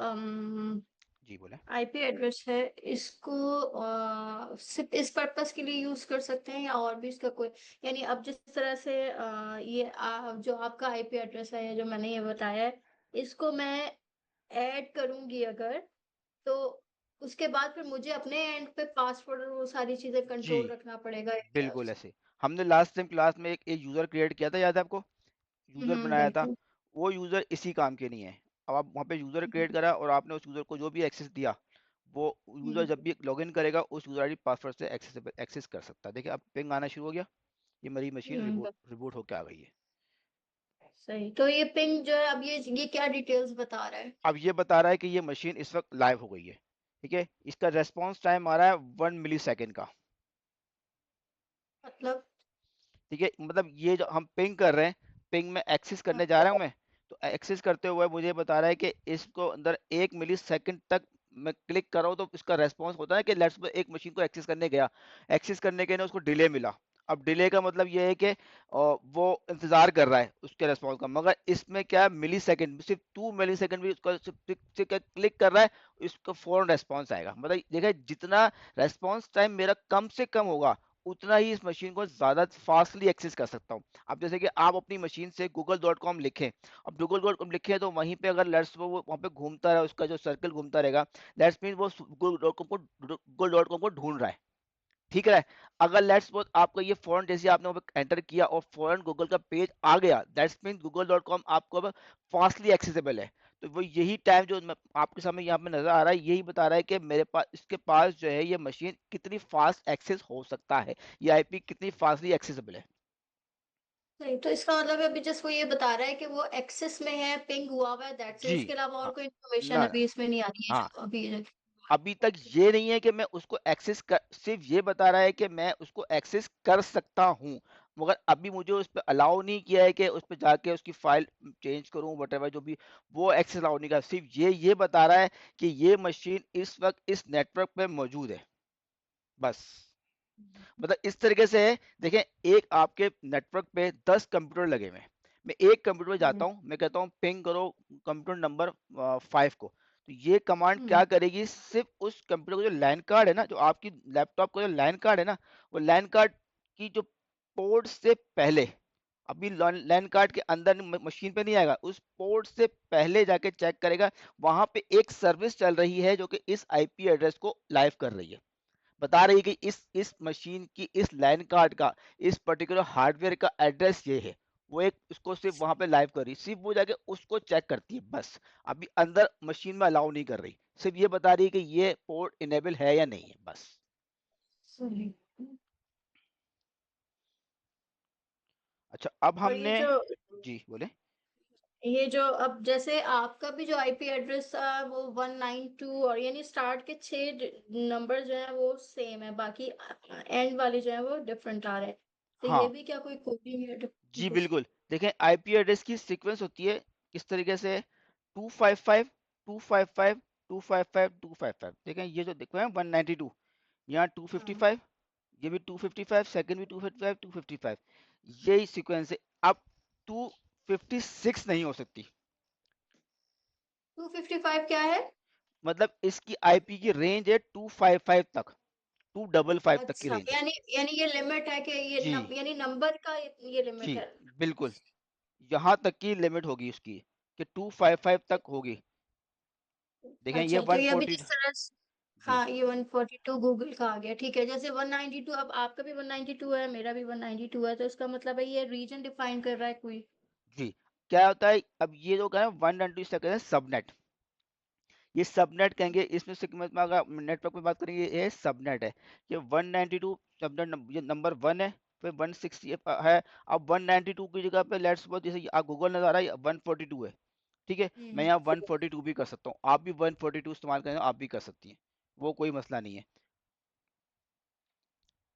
जी बोले। आईपी एड्रेस है, इसको सिर्फ इस पर्पस के लिए यूज कर सकते हैं या और भी इसका कोई, यानी अब जिस तरह से ये जो आपका आईपी एड्रेस है, या जो मैंने ये बताया है, इसको मैं ऐड करूंगी अगर, तो उसके बाद फिर मुझे अपने एंड पे पासवर्ड और वो सारी चीजें जी कंट्रोल रखना पड़ेगा या बिल्कुल ऐसे। हमने लास्ट टाइम क्लास में एक यूज़र क्रिएट किया था, याद है आपको? यूज़र बनाया था। बिल्कुल। वो यूज़र इसी काम के नहीं है। अब आप वहाँ पे यूज़र क्रिएट करा और आपने उस यूज़र को जो भी एक्सेस दिया, वो यूज़र हम्म जब भी लॉगिन करेगा उस यूज़र आईडी पासवर्ड से एक्सेस कर सकता है। देखिए अब पिंग आना शुरू हो गया, ये मेरी मशीन हम्म, रिबूट होकर आ गई है। सही। तो ये पिंग जो है, अब ये क्या डिटेल्स बता रहा है? अब ये बता रहा है कि ये मशीन इस वक्त लाइव हो गई है। ठीक है, इसका रेस्पॉन्स टाइम आ रहा है 1 मिली सेकेंड का। मतलब? ठीक है, मतलब ये जो हम पिंग कर रहे हैं, पिंग में एक्सेस करने जा रहा हूँ मैं, तो एक्सेस करते हुए मुझे बता रहा है कि इसको अंदर 1 मिली सेकेंड तक मैं क्लिक कर रहा हूँ तो इसका रेस्पॉन्स होता है कि लेट्स एक मशीन को एक्सेस करने गया, एक्सेस करने के लिए उसको डिले मिला। अब डिले का मतलब ये है कि वो इंतजार कर रहा है उसके रेस्पॉन्स का, मगर इसमें क्या है, मिली सेकेंड, सिर्फ 2 मिली सेकेंड भी उसका क्लिक कर रहा है, इसका फौरन रेस्पॉन्स आएगा। मतलब देखिए जितना रेस्पॉन्स टाइम मेरा कम से कम होगा, उतना ही इस मशीन को ज़्यादा फास्टली एक्सेस कर सकता हूँ। अब जैसे कि आप अपनी मशीन से google.com लिखें, अब google.com लिखे तो वहीं पे अगर लेट्स वो वहाँ पे घूमता रहा, उसका जो सर्कल घूमता रहेगा, दैट्स मीन वो google.com को ढूंढ रहा है। ठीक है, अगर लेट्स सपोज आपको ये फॉरन जैसे आपने वहाँ पे एंटर किया और फॉरन गूगल का पेज आ गया, दैट्स मीन google.com आपको अब फास्टली एक्सेसिबल है। तो वो यही टाइम जो आपके सामने यहाँ पे नजर आ रहा है, यही बता रहा है कि मेरे पास, इसके पास जो है ये मशीन कितनी फास्ट एक्सेस हो सकता है, ये आईपी कितनी फास्टली एक्सेसिबल है। नहीं, तो इसका मतलब अभी जस्ट वो ये बता रहा है कि वो एक्सेस में है, पिंग हुआ हुआ है, दैट्स इट। जी। इसके अलावा और हाँ। कोई इन्फॉर्मेशन ना ना। अभी इसमें नहीं आ रही है हाँ, जो अभी। अभी तक ये नहीं है कि मैं उसको एक्सेस कर, सिर्फ ये बता रहा है कि मैं उसको एक्सेस कर सकता हूँ, मगर अभी मुझे उस पर अलाउ नहीं किया है कि उस पर जाके उसकी फाइल चेंज करूँ, वटेवर जो भी, वो एक्सेस अलाउ नहीं कर, सिर्फ ये बता रहा है कि ये मशीन इस वक्त इस नेटवर्क पे मौजूद है, बस। मतलब इस तरीके से है, देखें, एक आपके नेटवर्क पे 10 कंप्यूटर लगे हुए हैं, मैं एक कंप्यूटर पे जाता हम्म। हूँ, मैं कहता हूँ पिंग करो कंप्यूटर नंबर 5 को, तो ये कमांड हम्म। क्या करेगी, सिर्फ उस कंप्यूटर को जो लैन कार्ड है ना, जो आपकी लैपटॉप का जो लैन कार्ड है ना, वो लैन कार्ड की जो पोर्ट से पहले, अभी लैन कार्ड के अंदर मशीन पे नहीं आएगा, उस पोर्ट से पहले जाके चेक करेगा, वहां पे एक सर्विस चल रही है जो कि इस आईपी एड्रेस को लाइव कर रही है, बता रही है कि इस मशीन की इस लाइन कार्ड का इस पर्टिकुलर हार्डवेयर का एड्रेस ये है, वो एक उसको सिर्फ वहां पे लाइव कर रही, सिर्फ वो जाके उसको चेक करती है बस, अभी अंदर मशीन में अलाउ नहीं कर रही, सिर्फ ये बता रही है कि ये पोर्ट इनेबल है या नहीं है, बस। सही। अच्छा, अब और ये हमने, जो जी बोले। अब जैसे आपका भी जो आईपी एड्रेस था वो 192, और यानी स्टार्ट के 6 नंबर जो है वो सेम है, बाकी एंड वाले जो है वो डिफरेंट आ रहे हैं। तो ये हाँ भी क्या कोई कोडिंग है जी कुछ? बिल्कुल, देखें आईपी एड्रेस की सीक्वेंस होती है किस तरीके से, 255, 255, 255, 255, देखें ये जो देखो है 192, यहाँ हाँ। 255, ये भी 255, सेकंड भी 255, 255, यही सीक्वेंस है। अब 256 नहीं हो सकती, 255 क्या है? मतलब इसकी आईपी की रेंज है 255 तक, 255 तक की अच्छा, रेंज है। यानी यानी ये लिमिट है कि ये जी यानी नंबर का ये लिमिट जी है। बिल्कुल, यहाँ तक की लिमिट होगी उसकी कि 255 तक होगी, देखें ये अच्छा, तो ये अभी 140। जिस तरह जी हाँ, ये 142 गूगल का आ गया, ठीक है। जैसे 192, अब आपका भी 192 है, मेरा भी 192 है, तो इसका मतलब है ये रीजन डिफाइन कर रहा है कोई। जी, क्या होता है, अब ये जो है 192 से कहते हैं सबनेट, ये सबनेट कहेंगे, इसमें सिक्वेंस में अगर नेटवर्क में बात करेंगे ये सबनेट है, ये 192 सबनेट ये नंबर 1 है, फिर 160 है, अब 192 की जगह पे लेट्स सपोज जैसे आप गूगल नज़र आ रहा है 142 है, ठीक है, मैं हम्म। यहाँ 142 भी कर सकता हूँ, आप भी 142 इस्तेमाल करें आप भी कर सकती हैं, वो कोई मसला नहीं है,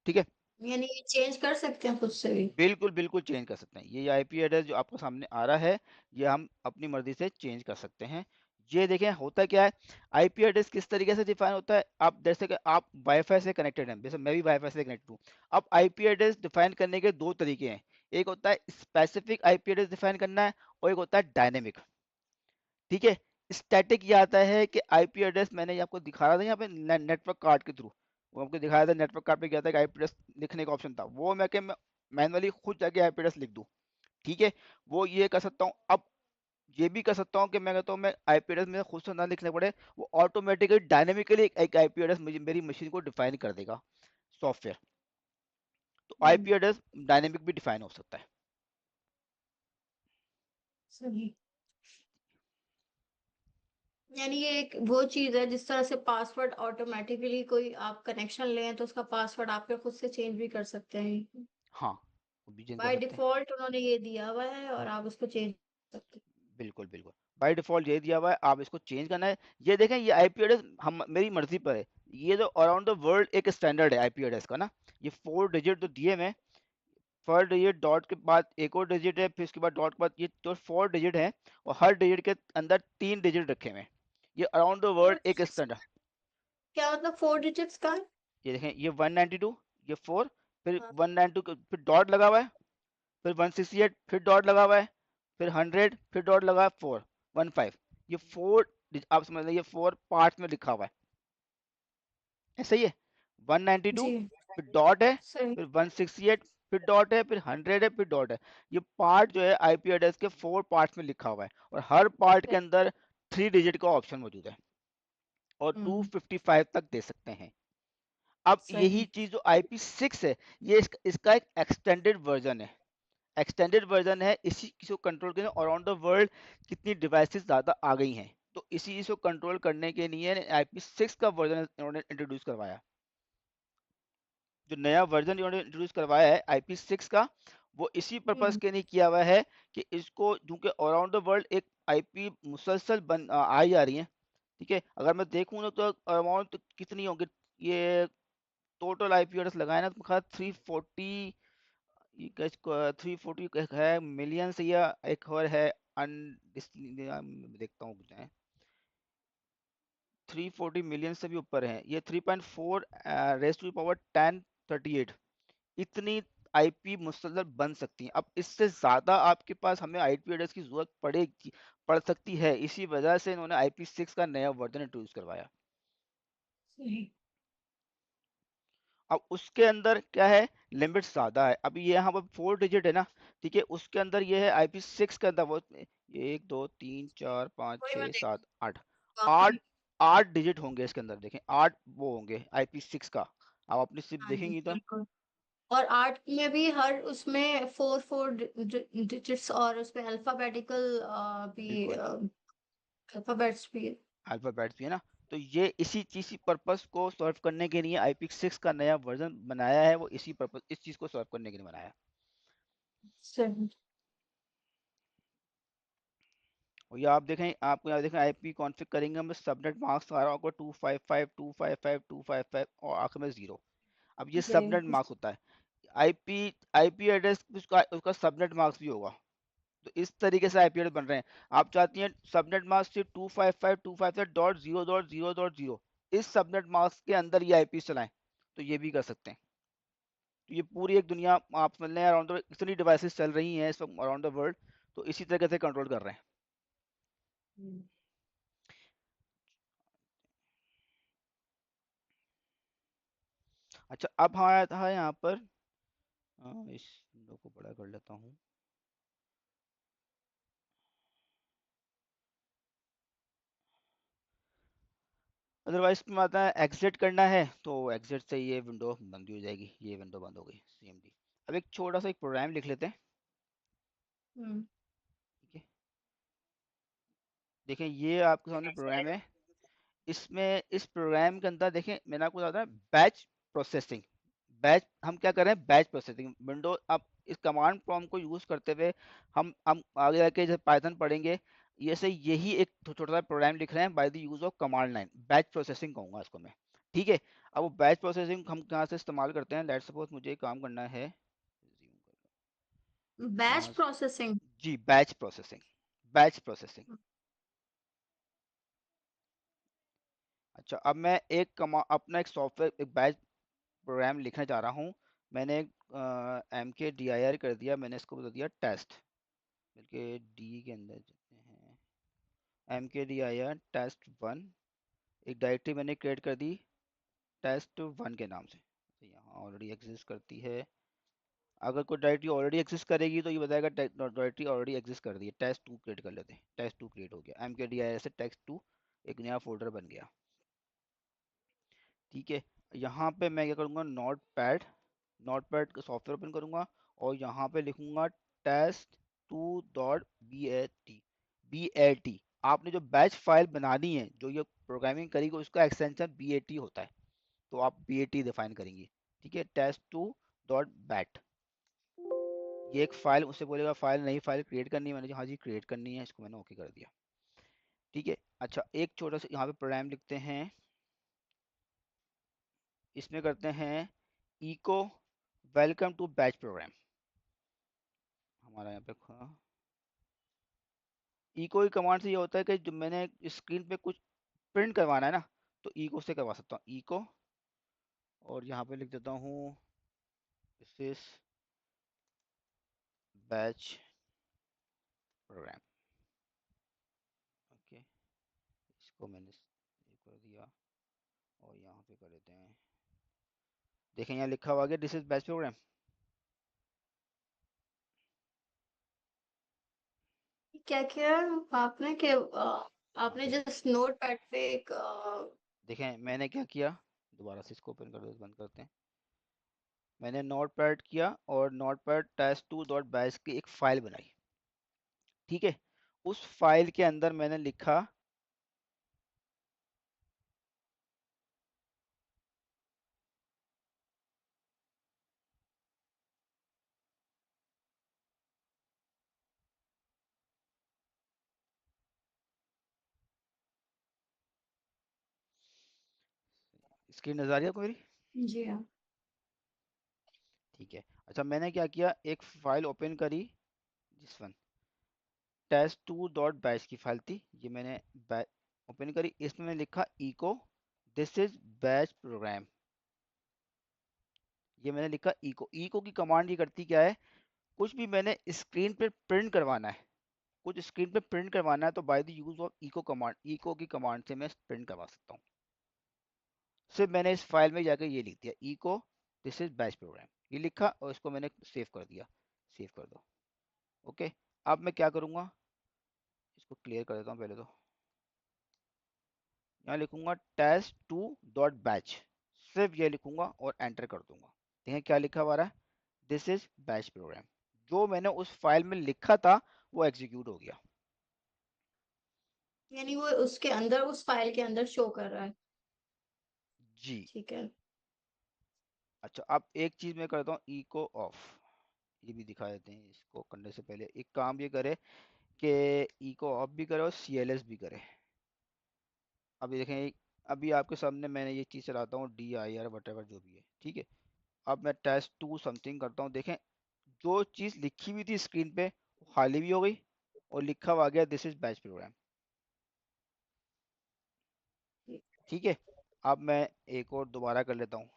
ठीक है। यानी ये चेंज कर सकते हैं खुद से भी? बिल्कुल बिल्कुल चेंज कर सकते हैं, ये आईपी एड्रेस जो आपको सामने आ रहा है, ये हम अपनी मर्जी से चेंज कर सकते हैं। ये देखें होता क्या है, आईपी एड्रेस किस तरीके से डिफाइन होता है, आप जैसे कि आप वाईफाई से कनेक्टेड हैं, जैसे मैं भी वाईफाई से कनेक्टेड हूँ, अब आईपी एड्रेस डिफाइन करने के दो तरीके हैं, एक होता है स्पेसिफिक आईपी एड्रेस डिफाइन करना है, और एक होता है डायनेमिक, ठीक है। स्टैटिक ये आता है कि आईपी एड्रेस मैंने ये आपको दिखा रहा था यहाँ पे नेटवर्क कार्ड के थ्रू, वो आपको दिखाया था नेटवर्क कार्ड पे क्या था कि आईपी एड्रेस लिखने का ऑप्शन था, वो मैं मैनुअली खुद जाके आईपी एड्रेस लिख दूँ, ठीक है, वो ये कर सकता हूँ। अब ये भी कर सकता हूँ कि मैं कहता हूँ मैं आईपी एड्रेस में खुद से ना लिखने पड़े, वो ऑटोमेटिकली डायनेमिकली एक आईपी एड्रेस मुझे मेरी मशीन को डिफाइन कर देगा सॉफ्टवेयर, तो हम्म। आईपी एड्रेस डायनेमिक भी डिफाइन हो सकता है। सही। यानी ये एक वो चीज है जिस तरह से पासवर्ड ऑटोमेटिकली कोई आप कनेक्शन लें तो उसका पासवर्ड आप खुद से चेंज भी कर सकते हैं। हाँ, वो भी चेंज कर बाय सकते हैं, डिफॉल्ट उन्होंने ये दिया हुआ है और आप उसको चेंज कर सकते बिल्कुल बिल्कुल, बाय डिफॉल्ट ये दिया हुआ है, आप इसको चेंज करना है। ये देखें ये आईपी एड्रेस हम मेरी मर्जी पर है, ये जो अराउंड द वर्ल्ड एक स्टैंडर्ड है आईपी एड्रेस का ना, ये 4 डिजिट जो दिए हुए हैं, 4 डिजिट डॉट के बाद एक और डिजिट है, फिर उसके बाद डॉट के बाद ये जो 4 डिजिट है, और हर डिजिट के अंदर 3 डिजिट रखे हुए हैं, ये अराउंड द वर्ल्ड एक हैं। स्टैंडर्ड। क्या मतलब 4 डिजिट्स का है? ये देखें ये 192, ये 4, फिर हाँ। 192 फिर डॉट लगा हुआ है, फिर 168 फिर डॉट लगा हुआ है, फिर 100 फिर डॉट लगा है, 415, ये 4, आप समझ लीजिए 4 पार्ट में लिखा हुआ है, ऐसा ही है, 192 जी। फिर डॉट है, सही। फिर 168 फिर डॉट है, फिर 100 है, फिर डॉट है, ये पार्ट जो है आईपी एड्रेस के 4 पार्ट्स में लिखा हुआ है, और हर पार्ट के सही। अंदर 3 डिजिट का ऑप्शन मौजूद है, और हम्म। 255 तक दे सकते हैं। अब यही सही। चीज जो IP6 है, ये इसका एक एक्सटेंडेड वर्जन है, एक्सटेंडेड वर्जन है, इसी चीज को कंट्रोल करने अराउंड द वर्ल्ड कितनी डिवाइसेस ज्यादा आ गई हैं, तो इसी चीज को कंट्रोल करने के लिए IP6 का वर्जन इन्होंने इंट्रोड्यूस करवाया, जो नया वर्जन इन्होंने इंट्रोड्यूस करवाया है IP6 का, वो इसी पर्पस हम्म। के लिए किया हुआ है कि इसको, क्योंकि अराउंड द वर्ल्ड एक आईपी मुसलसल आई जा रही है। ठीक है, अगर मैं देखूँ ना तो अमाउंट कितनी होगी, ये टोटल आईपी एड्रेस लगाए ना तो 340, ये 340 है मिलियन से, या एक और है अन देखता हूँ कितना है, 340 मिलियन से भी ऊपर है, ये 3.4 रेस टू पावर 1038, इतनी आईपी मुसलसल बन सकती हैं। अब इससे ज़्यादा आपके पास हमें आईपी एड्रेस की ज़रूरत पड़ सकती है, इसी वजह से इन्होंने IP6 का नया वर्जन इंट्रोड्यूस करवाया। सही। अब उसके अंदर क्या है, लिमिट ज़्यादा है। अभी ये यहाँ पर 4 डिजिट है ना, ठीक है, उसके अंदर ये है IP6 के अंदर वो 1 2 3 4 5 वही मैं 6 देख 7 8, काफी। आठ 8 डिजिट होंगे इसके अंदर, देखें 8 वो होंगे IP6 का। आप अपनी सिप हाँ जी देखेंगी तो बिल्कुल। और आर्ट में भी हर उसमें फोर फोर डिजिट्स, और उसमें अल्फाबेटिकल भी बिल्कुल अल्फाबेट्स भी है। अल्फाबेट्स भी है ना। तो ये इसी पर्पस को सॉल्व करने के लिए IP6 का नया वर्जन बनाया है, वो इसी पर्पस, इस चीज़ को सॉल्व करने के लिए बनाया है। सही। और ये आप देखें, आपको यहाँ देखें आईपी कॉन्फ़िग करेंगे हम, सबनेट मार्क्स आ रहा होगा 255 और आखिर में 0। अब ये सबनेट यही। मार्क्स होता है, आईपी आईपी एड्रेस उसका उसका सबनेट मार्क्स भी होगा। तो इस तरीके से आईपी एड्रेस बन रहे हैं। आप चाहती हैं सबनेट मार्क्स सिर्फ 255.255.0.0.0, इस सबनेट मार्क्स के अंदर ये आईपी चलाएं, तो ये भी कर सकते हैं। तो ये पूरी एक दुनिया, आप समझ लें अराउंड द, इतनी डिवाइसेस चल रही हैं इस वक्त अराउंड द वर्ल्ड, तो इसी तरीके से कंट्रोल कर रहे हैं। हम्म। अच्छा, अब हमारा था यहाँ पर, इस विंडो को बड़ा कर लेता हूँ। अदरवाइज में आता है एग्जिट करना है, तो एग्जिट से ये विंडो बंद हो जाएगी, ये विंडो बंद हो गई CMD। अब एक छोटा सा एक प्रोग्राम लिख लेते हैं। हम्म। ठीक है, देखें ये आपके सामने प्रोग्राम है। इसमें इस प्रोग्राम के अंदर देखें मैंने आपको बताया बैच प्रोसेसिंग। बैच हम क्या कर रहे हैं, बैच प्रोसेसिंग विंडो। अब इस कमांड प्रॉम्प्ट को यूज करते हुए हम आगे जाके जब पाइथन पढ़ेंगे, ये से यही एक छोटा सा प्रोग्राम लिख रहे हैं bye the use of command line, batch processing कहूंगा इसको मैं। ठीक है, अब वो बैच प्रोसेसिंग हम कहाँ से इस्तेमाल करते हैं, लेट सपोज मुझे एक काम करना है, बैच यहाँ प्रोसेसिंग। जी बैच प्रोसेसिंग, बैच प्रोसेसिंग। अच्छा, अब मैं अपना एक सॉफ्टवेयर, एक बैच प्रोग्राम लिखने जा रहा हूँ। मैंने एक MKDIR कर दिया, मैंने इसको बता दिया टेस्ट, बल्कि डी के अंदर जाते हैं, MKDIR test1, एक डायरेक्टरी मैंने क्रिएट कर दी test1 के नाम से, तो यहाँ ऑलरेडी एग्जिस्ट करती है। अगर कोई डायरेक्टरी ऑलरेडी एग्जिस्ट करेगी तो ये बताएगा डायरेक्टरी ऑलरेडी एग्जिस्ट कर दी है, टेस्ट2 क्रिएट कर लेते हैं, टेस्ट2 क्रिएट हो गया, MKDIR से टेस्ट2 एक नया फोल्डर बन गया। ठीक है, यहाँ पे मैं क्या करूँगा, नोट पैड का सॉफ्टवेयर ओपन करूँगा, और यहाँ पे लिखूँगा test2.bat। आपने जो बैच फाइल बनानी है, जो ये प्रोग्रामिंग करेगी, उसका एक्सटेंशन BAT होता है, तो आप BAT डिफाइन करेंगे। ठीक है, test2.bat, ये एक फाइल उससे बोलेगा फाइल, नई फाइल क्रिएट करनी है, मैंने हाँ जी क्रिएट करनी है, इसको मैंने ओके कर दिया। ठीक है, अच्छा एक छोटा सा यहाँ पे प्रोग्राम लिखते हैं, इसमें करते हैं echo welcome to batch program. हमारा यहाँ पे इको की कमांड से ये होता है कि जब मैंने स्क्रीन पे कुछ प्रिंट करवाना है ना, तो इको से करवा सकता हूँ, इको, और यहाँ पे लिख देता हूँ this is batch program. Okay, इसको मैंने ये कर दिया, और यहाँ पे कर देते हैं, देखें यहाँ लिखा हुआ है दिस इज बैच प्रोग्राम। क्या किया आपने कि यहाँ आपने पे जस्ट नोट पैड पे एक देखें मैंने क्या किया, दोबारा से इसको ओपन कर दो, बंद करते हैं। मैंने नोट पैड किया और नोट पैड test2.bash की एक फाइल बनाई। ठीक है, उस फाइल के अंदर मैंने लिखा स्क्रीन नजर आ रही है आपको मेरी? जी हाँ। ठीक है। अच्छा, मैंने क्या किया, एक फाइल ओपन करी, जिस one test two dot batch की फाइल थी, ये मैंने ओपन करी, इसमें मैंने लिखा echo this is batch program. ये मैंने लिखा इको। इको की कमांड ये करती क्या है, कुछ भी मैंने स्क्रीन पे प्रिंट करवाना है, कुछ स्क्रीन पे प्रिंट करवाना है, तो by the use of echo command, echo की कमांड से मैं प्रिंट करवा सकता हूँ। सिर्फ मैंने इस फाइल में जाकर ये लिख दिया, echo this is batch program, ये लिखा और इसको मैंने सेव कर दिया। सेव कर दो। ओके। अब मैं क्या करूँगा, इसको क्लियर कर देता हूँ पहले तो। यहाँ लिखूंगा टेस्ट टू डॉट बैच, सिर्फ ये लिखूंगा और एंटर कर दूंगा। देखें क्या लिखा हुआ रहा है, दिस इज बैच प्रोग्राम। जो मैंने उस फाइल में लिखा था वो एग्जीक्यूट हो गया। यानी वो उसके अंदर, उस फाइल के अंदर शो कर रहा है। जी। ठीक है। अच्छा, अब एक चीज मैं करता हूँ, इको ऑफ, ये भी दिखा देते हैं। इसको करने से पहले एक काम ये करे कि इको ऑफ भी करे और CLS भी करे। अभी देखें, अभी आपके सामने मैंने ये चीज़ चलाता हूँ, DIR वट एवर जो भी है, ठीक है। अब मैं टेस्ट टू समथिंग करता हूँ, देखें जो चीज़ लिखी हुई थी स्क्रीन पे वो खाली भी हो गई और लिखा हुआ आ गया दिस इज बैच प्रोग्राम। ठीक है। अब मैं एक और दोबारा कर लेता हूँ,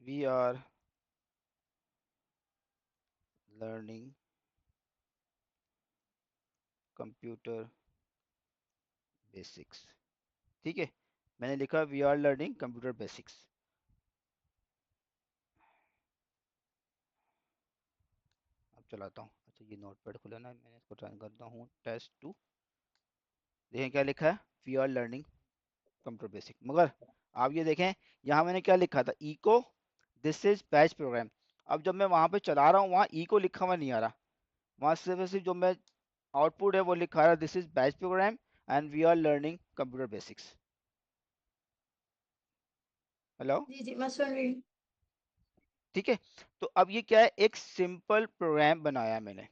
we are learning computer basics. ठीक है, मैंने लिखा we are learning computer basics. अब चलाता हूँ। अच्छा, ये नोटपैड खुला ना, मैंने इसको ट्राई करता हूँ, टेस्ट टू। देखें क्या लिखा है, we are learning computer basic. मगर आप ये देखें, यहाँ मैंने क्या लिखा था, echo this is batch program. अब जब मैं वहां पे चला रहा हूँ, वहाँ इको लिखा हुआ नहीं आ रहा, वहां सिर्फ और सिर्फ जो मैं आउटपुट है वो लिखा रहा है this is batch program and we are learning computer basics. Hello. जी जी, मैं सुन रही हूँ। ठीक है। तो अब ये क्या है, एक सिंपल प्रोग्राम बनाया है मैंने।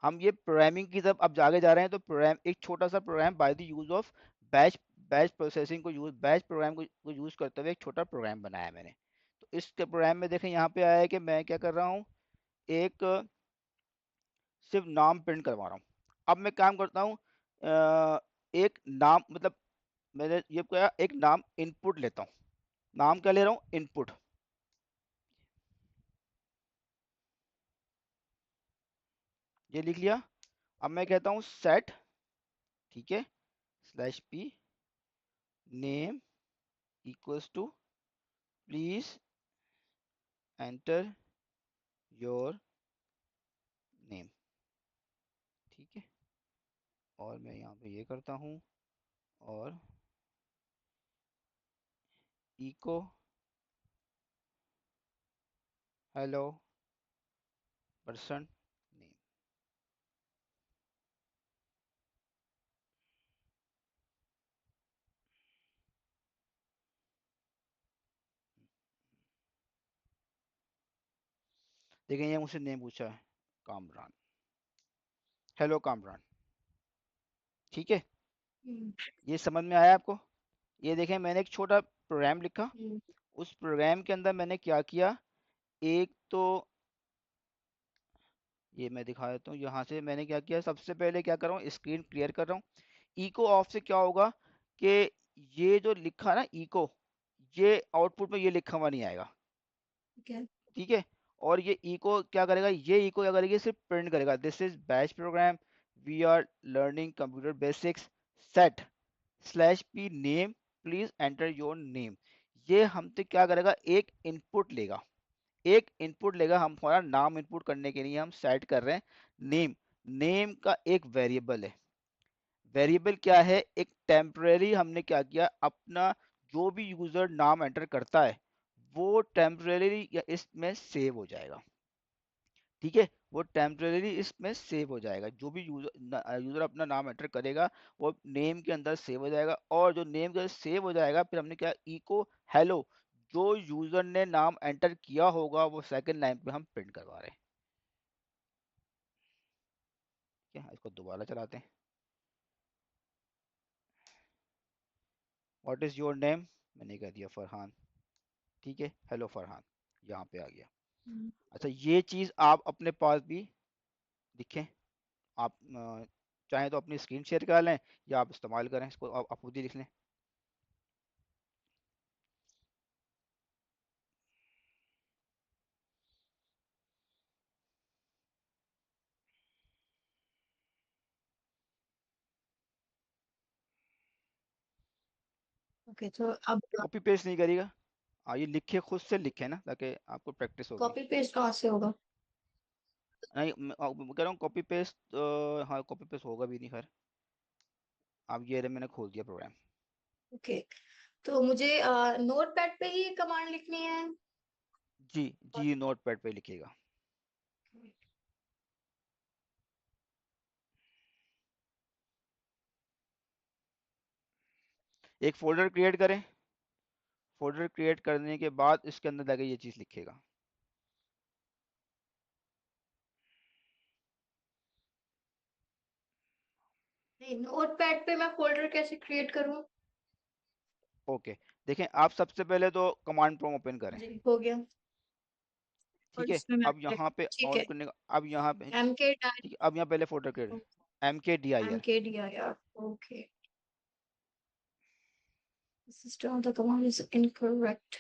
हम ये प्रोग्रामिंग की तरफ अब आगे जा रहे हैं, तो प्रोग्राम एक छोटा सा program by the use of batch batch processing को यूज, बैच प्रोग्राम को यूज करते हुए एक छोटा प्रोग्राम बनाया है मैंने। तो इस प्रोग्राम में देखें यहाँ पे आया है कि मैं क्या कर रहा हूँ, एक सिर्फ नाम प्रिंट करवा रहा हूँ। अब मैं काम करता हूँ, एक नाम मतलब मैंने ये क्या, एक नाम इनपुट लेता हूँ। नाम क्या ले रहा हूँ, इनपुट। ये लिख लिया। अब मैं कहता हूँ सेट, ठीक है, slash P name equals to please enter your name. ठीक है। और मैं यहाँ पे ये करता हूँ, और इको हेलो पर्सन नेम। देखें ये मुझसे नेम पूछा है, कामरान, हेलो कामरान। ठीक है। हम्म। ये समझ में आया आपको? ये देखें, मैंने एक छोटा प्रोग्राम लिखा, हम्म। उस प्रोग्राम के अंदर मैंने क्या किया, एक तो ये मैं दिखा देता हूँ, यहाँ से मैंने क्या किया, सबसे पहले क्या कर रहा हूँ, स्क्रीन क्लियर कर रहा हूँ। इको ऑफ से क्या होगा कि ये जो लिखा ना इको, ये आउटपुट में ये लिखा हुआ नहीं आएगा। ठीक है। ठीक है। और ये इको क्या करेगा, ये इको क्या करेगा, सिर्फ प्रिंट करेगा this is batch program we are learning computer basics set slash P name please enter your name. ये हमसे क्या करेगा, एक इनपुट लेगा, एक इनपुट लेगा। हम हमारा नाम इनपुट करने के लिए हम सेट कर रहे हैं नेम। नेम का एक वेरिएबल है। वेरिएबल क्या है, एक टेम्परेरी, हमने क्या किया, अपना जो भी यूजर नाम एंटर करता है वो टेम्परेरी या इसमें सेव हो जाएगा। ठीक है, वो टेम्परेरी इसमें सेव हो जाएगा। जो भी यूजर यूजर अपना नाम एंटर करेगा वो नेम के अंदर सेव हो जाएगा। और जो नेम के अंदर सेव हो जाएगा, फिर हमने क्या, इको हेलो, जो यूजर ने नाम एंटर किया होगा वो सेकंड लाइन पे हम प्रिंट करवा रहे हैं। ठीक है, इसको दोबारा चलाते हैं। व्हाट इज योर नेम, मैंने कह दिया फरहान। ठीक है, हेलो फरहान, यहाँ पे आ गया। हम्म, अच्छा, ये चीज़ आप अपने पास भी लिखें। आप चाहें तो अपनी स्क्रीन शेयर कर लें या आप इस्तेमाल करें इसको, आप खुद ही लिख लें। ओके तो अब कॉपी पेस्ट नहीं करिएगा। हाँ, ये लिखे, खुद से लिखे ना, ताकि आपको प्रैक्टिस होगी। कॉपी पेस्ट कहाँ से होगा? नहीं, मैं कह रहा हूँ कॉपी पेस्ट, हाँ कॉपी पेस्ट होगा भी नहीं खैर। अब ये रहे, मैंने खोल दिया प्रोग्राम। ओके, तो मुझे नोट पैड पे ही कमांड लिखनी है? जी जी, नोट पैड पे लिखिएगा। एक फोल्डर क्रिएट करें। फोल्डर क्रिएट करने के बाद इसके अंदर जाके ये चीज़ लिखेगा। नहीं, नोट पैड पे मैं फोल्डर कैसे क्रिएट करूँ? ओके, देखें, आप सबसे पहले तो कमांड प्रॉम्प्ट ओपन करें। जी हो गया। और ठीक है, इसमें मैं अब यहाँ पे ठीक ऑन है, करने का, अब यहाँ पे, एम के ठीक है, अब यहाँ पहले फोल्डर क्रिएट, एम MKDIR, के D I R. Okay, system of the command is incorrect.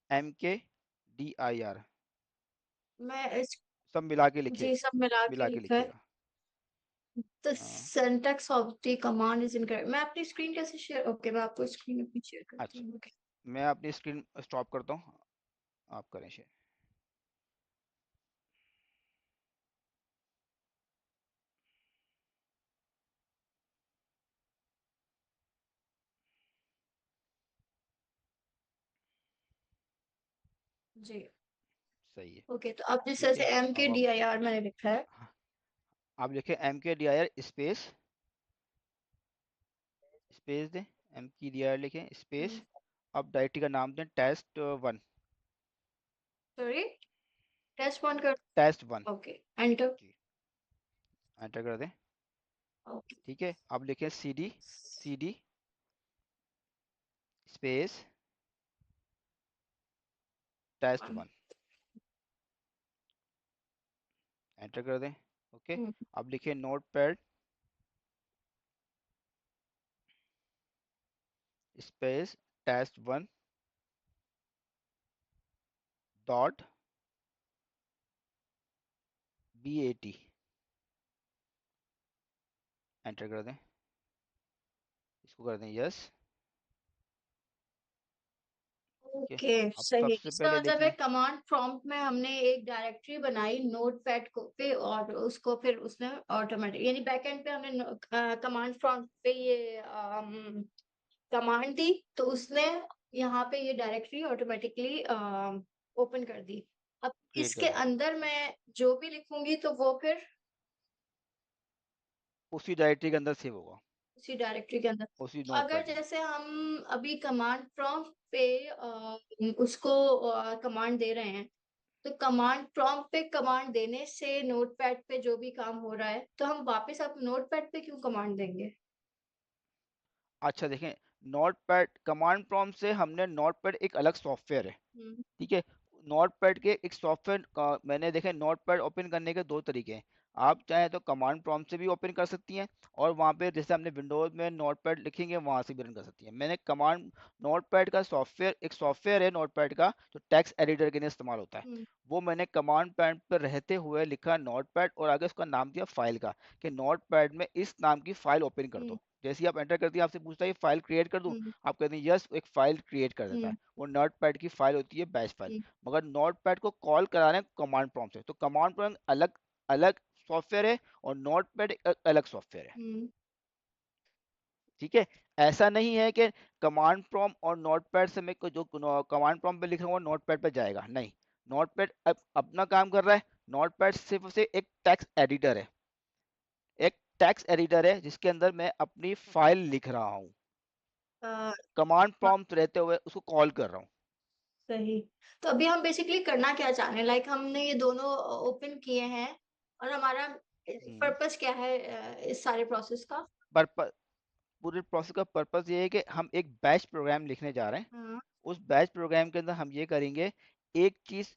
MKDIR, मैं इस सब मिला के लिखिए, जी सब मिला के मिला के लिखा है। लिखिएगा। द हाँ, syntax of the command is incorrect. मैं अपनी स्क्रीन कैसे शेयर, ओके मैं आपको स्क्रीन अपनी शेयर करती अच्छा, हूँ। ओके मैं अपनी स्क्रीन स्टॉप करता हूँ, आप करें शेयर। जी। सही है। ओके, तो अब जिस तरह ठीक से है, एम के अब डी आई आर मैंने लिखा है। हाँ, आप लिखे MKDIR स्पेस, स्पेस दें, MKDIR लिखें स्पेस। अब डायरेक्टरी का नाम दें Test1। सॉरी, टेस्ट ऑन कर। Test1, okay, enter. जी, एंटर कर दें। ओके, ठीक है, अब लिखें CD स्पेस Test1, एंटर कर दें। ओके, अब लिखें note pad space Test1 dot BAT, enter कर दें। इसको कर दें यस। ठीक है, ओके अब सही। सबसे इसका पहले मतलब है लिखें, कमांड प्रॉम्प्ट में हमने एक डायरेक्टरी बनाई नोट पैड को पे, और उसको फिर उसने ऑटोमेटिक यानी बैकएंड पे हमने कमांड प्रॉम्प्ट पे ये कमांड दी, तो उसने यहाँ पे ये डायरेक्टरी ऑटोमेटिकली ओपन कर दी। अब क्रिएट कर इसके दें। अंदर जी, मैं जो भी लिखूंगी तो वो फिर उसी डायरेक्टरी के अंदर सेव होगा, उसी डायरेक्टरी के अंदर। उसी तो नोट अगर पैड में। जैसे हम अभी कमांड प्रॉम्प्ट पे उसको कमांड दे रहे हैं, तो कमांड प्रॉम्प्ट पे कमांड देने से नोटपैड पे जो भी काम हो रहा है, तो हम वापस अब नोटपैड पे क्यों कमांड देंगे? अच्छा देखें, नोट पैड कमांड प्रॉम्प्ट से हमने, नोट पैड एक अलग सॉफ्टवेयर है। हम्म ठीक है, नोटपैड के एक सॉफ्टवेयर का मैंने देखे, नोटपैड ओपन करने के दो तरीके हैं। आप चाहें तो कमांड प्रॉम्प्ट से भी ओपन कर सकती हैं, और वहाँ पे जैसे हमने विंडोज में नोटपैड लिखेंगे वहाँ से भी रन कर सकती हैं। मैंने कमांड, नोटपैड का सॉफ्टवेयर, एक सॉफ्टवेयर है नोटपैड का जो टेक्स्ट एडिटर के लिए इस्तेमाल होता है, हम्म वो मैंने कमांड पैड पर रहते हुए लिखा नोटपैड, और आगे उसका नाम दिया फाइल का, कि नोटपैड में इस नाम की फाइल ओपन कर हम्म दो। जैसे ही आप एंटर करती है, आपसे पूछता है फाइल क्रिएट कर दूं, हम्म आप कहते हैं यस, एक फाइल क्रिएट कर देता हम्म है। वो नोटपैड की फाइल होती है बैश फाइल। हम्म मगर नोटपैड को कॉल करा रहे हैं कमांड प्रॉम्प्ट से, तो कमांड प्रॉम्प्ट अलग अलग सॉफ्टवेयर है, और नोटपैड एक अलग सॉफ्टवेयर है। हम्म ठीक है, ऐसा नहीं है कि कमांड प्रॉम्प्ट और नोटपैड से मैं जो कमांड प्रॉम्प्ट पे लिख रहा हूँ नोटपैड पे जाएगा, नहीं। नोटपैड अपना काम कर रहा है। नोटपैड सिर्फ से एक टेक्स्ट एडिटर है, एक टेक्स्ट एडिटर है जिसके अंदर मैं अपनी फाइल लिख रहा हूँ। हाँ। कमांड प्रॉम्प्ट रहते हुए उसको कॉल कर रहा हूँ। सही। तो अभी हम बेसिकली करना क्या चाह रहे हैं, लाइक हमने ये दोनों ओपन किए हैं, और हमारा हम्म। पर्पस क्या है इस सारे प्रोसेस का? पर पूरे प्रोसेस का पर्पस ये है कि हम एक बैच प्रोग्राम लिखने जा रहे हैं। हाँ। उस बैच प्रोग्राम के अंदर हम ये करेंगे, एक चीज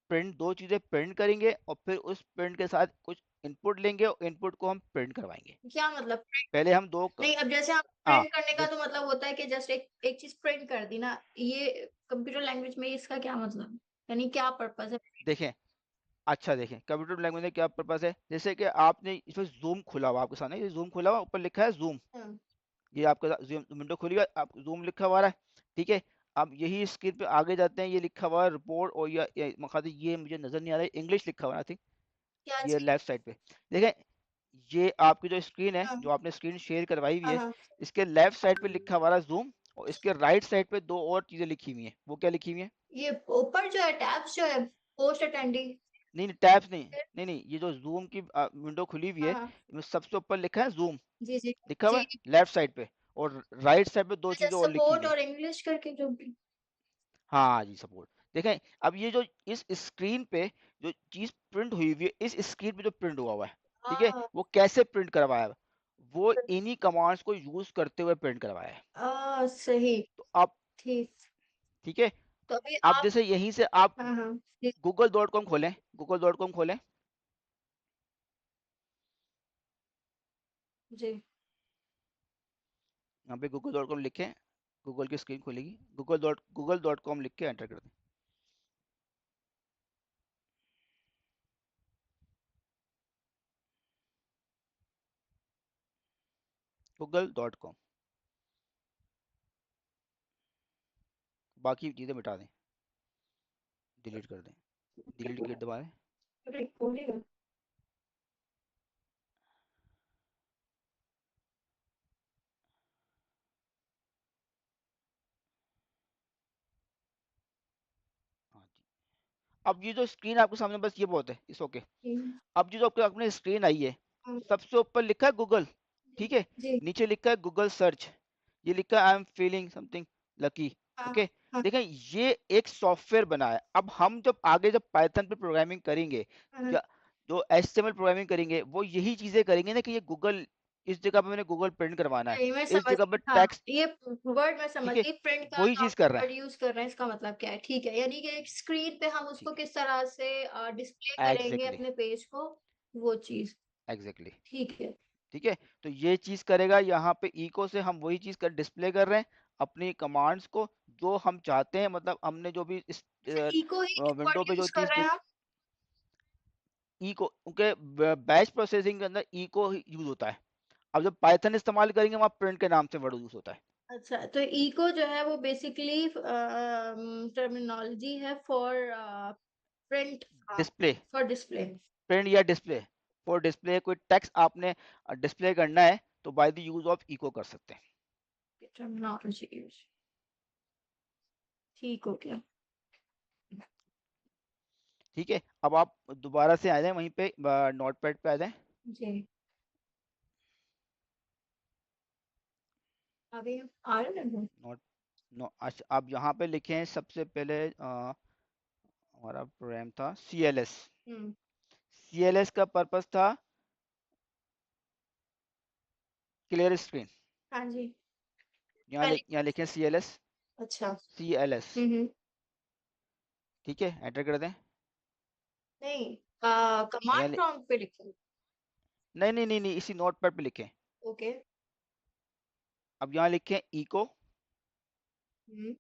प्रिंट, दो चीजें प्रिंट करेंगे और फिर उस प्रिंट के साथ कुछ इनपुट लेंगे और इनपुट को हम प्रिंट करवाएंगे। क्या मतलब? पहले हम नहीं, अब जैसे हम हाँ प्रिंट करने का देख तो मतलब होता है कि जस्ट एक एक चीज प्रिंट कर दी ना, ये कंप्यूटर लैंग्वेज में इसका क्या मतलब है? यानी क्या पर्पस है? देखें, अच्छा देखें कंप्यूटर लैंग्वेज में क्या पर्पस है। जैसे कि आपने इसमें जूम खुला हुआ, आपके सामने ये जूम खुला हुआ, ऊपर लिखा है जूम। हाँ। ये आपका विंडो खुली है, आप जूम लिखा हुआ आ रहा है, ठीक है। अब यही स्क्रीन पे आगे जाते हैं, ये लिखा हुआ है रिपोर्ट, और ये मखाती, ये मुझे नजर नहीं आ रहा है, इंग्लिश लिखा हुआ है आई थिंक, क्या ये चीज? लेफ्ट साइड पे। देखें, ये आपकी जो स्क्रीन है, हाँ जो आपने स्क्रीन शेयर करवाई हुई हाँ है, हाँ। इसके लेफ्ट साइड पे लिखा हुआ है जूम, और इसके राइट साइड पे दो और चीजें लिखी हुई हैं। वो क्या लिखी हुई है? ये ऊपर जो है टैब्स जो है, पोस्ट अटेंडी। नहीं नहीं, टैब्स नहीं, नहीं नहीं, ये जो जूम की विंडो खुली हुई हाँ है, हाँ। इसमें सबसे ऊपर लिखा है जूम, जी जी। लिखा हुआ जी। है लेफ्ट साइड पे, और राइट साइड पे दो अच्छा, चीजें और लिखी सपोर्ट हुई है। और इंग्लिश करके जो भी। हाँ जी, सपोर्ट। देखें, अब ये जो इस स्क्रीन पे जो चीज प्रिंट हुई हुई है, इस स्क्रीन पे जो प्रिंट हुआ हुआ है, ठीक है, हाँ। वो कैसे प्रिंट करवाया है? वो इन्हीं कमांड्स को यूज करते हुए प्रिंट करवाया है। सही। तो आप, ठीक। ठीक है, तो अभी आप आप। जैसे यहीं से आप हाँ हाँ। जी। google.com खोलें, google.com खोलें, जी। यहाँ पे google.com लिखें, गूगल की स्क्रीन खुलेगी, google.com लिख के एंटर कर दें। google.com, बाकी चीज़ें मिटा दें, डिलीट कर दें, डिलीट की दबा दें। अरे, बोलिएगा। हाँ जी। अब ये जो स्क्रीन आपके सामने, बस ये बहुत है, इस ओके। हम्म। अब जो आपके अपने स्क्रीन आई है, हाँ। सबसे ऊपर लिखा है गूगल, ठीक है, जी। नीचे लिखा है गूगल सर्च, ये लिखा है I am feeling something lucky, हाँ ओके। हाँ देखें, ये एक सॉफ्टवेयर बना है। अब हम जब आगे जब पाइथन पे प्रोग्रामिंग करेंगे, हाँ। या जो एचटीएमएल प्रोग्रामिंग करेंगे, वो यही चीजें करेंगे ना, कि ये गूगल, इस जगह पे मैंने गूगल प्रिंट करवाना है, नहीं, मैं इस समझ जगह पे गई, हाँ टेक्स्ट, ये वर्ड मैं समझ ठीक है, गई, प्रिंट का वही आप चीज कर रहा वर्ड है। यूज कर रहे हैं, इसका मतलब क्या है? ठीक है, यानी कि एक स्क्रीन पे हम उसको ठीक किस तरह से डिस्प्ले है, करेंगे एग्जैक्टली, अपने पेज को, वो चीज। एग्जैक्टली, ठीक है। ठीक है। तो ये चीज करेगा, यहाँ पे इको से हम वही चीज कर डिस्प्ले कर रहे हैं, अपनी कमांड्स को, जो हम चाहते हैं, मतलब हमने जो भी इस अच्छा, इको ही विंडो वर्ड पे जो यूज कर चीज रहे हैं आप? इको, उनके बैच प्रोसेसिंग के अंदर इको यूज होता है। अब जब पाइथन इस्तेमाल करेंगे, वहाँ प्रिंट के नाम से वर्ड यूज होता है। अच्छा, तो इको जो है वो बेसिकली टर्मिनोलॉजी है for print, display, for display. Print या डिस्प्ले, फॉर डिस्प्ले, कोई टेक्स्ट आपने डिस्प्ले करना है, तो by the use of eco कर सकते हैं। Terminology use. ठीक हो गया। ठीक है, अब आप दोबारा से आ जाए वहीं पे, नोटपैड पे आ जाए। जी। अभी आ रहे हैं। नोट नो अच्छा, आप यहाँ पे लिखे हैं सबसे पहले, हमारा प्रोग्राम था CLS। हम्म। CLS का पर्पस था क्लियर स्क्रीन। हाँ जी। पहले। यहाँ लिखें CLS, अच्छा। CLS, हम्म। ठीक है, एंटर कर दें। नहीं, और कमांड प्रॉम्प्ट पे लिखो। नहीं नहीं नहीं नहीं, इसी नोटपैड पे लिखें। ओके। अब यहाँ लिखें इको, हम्म।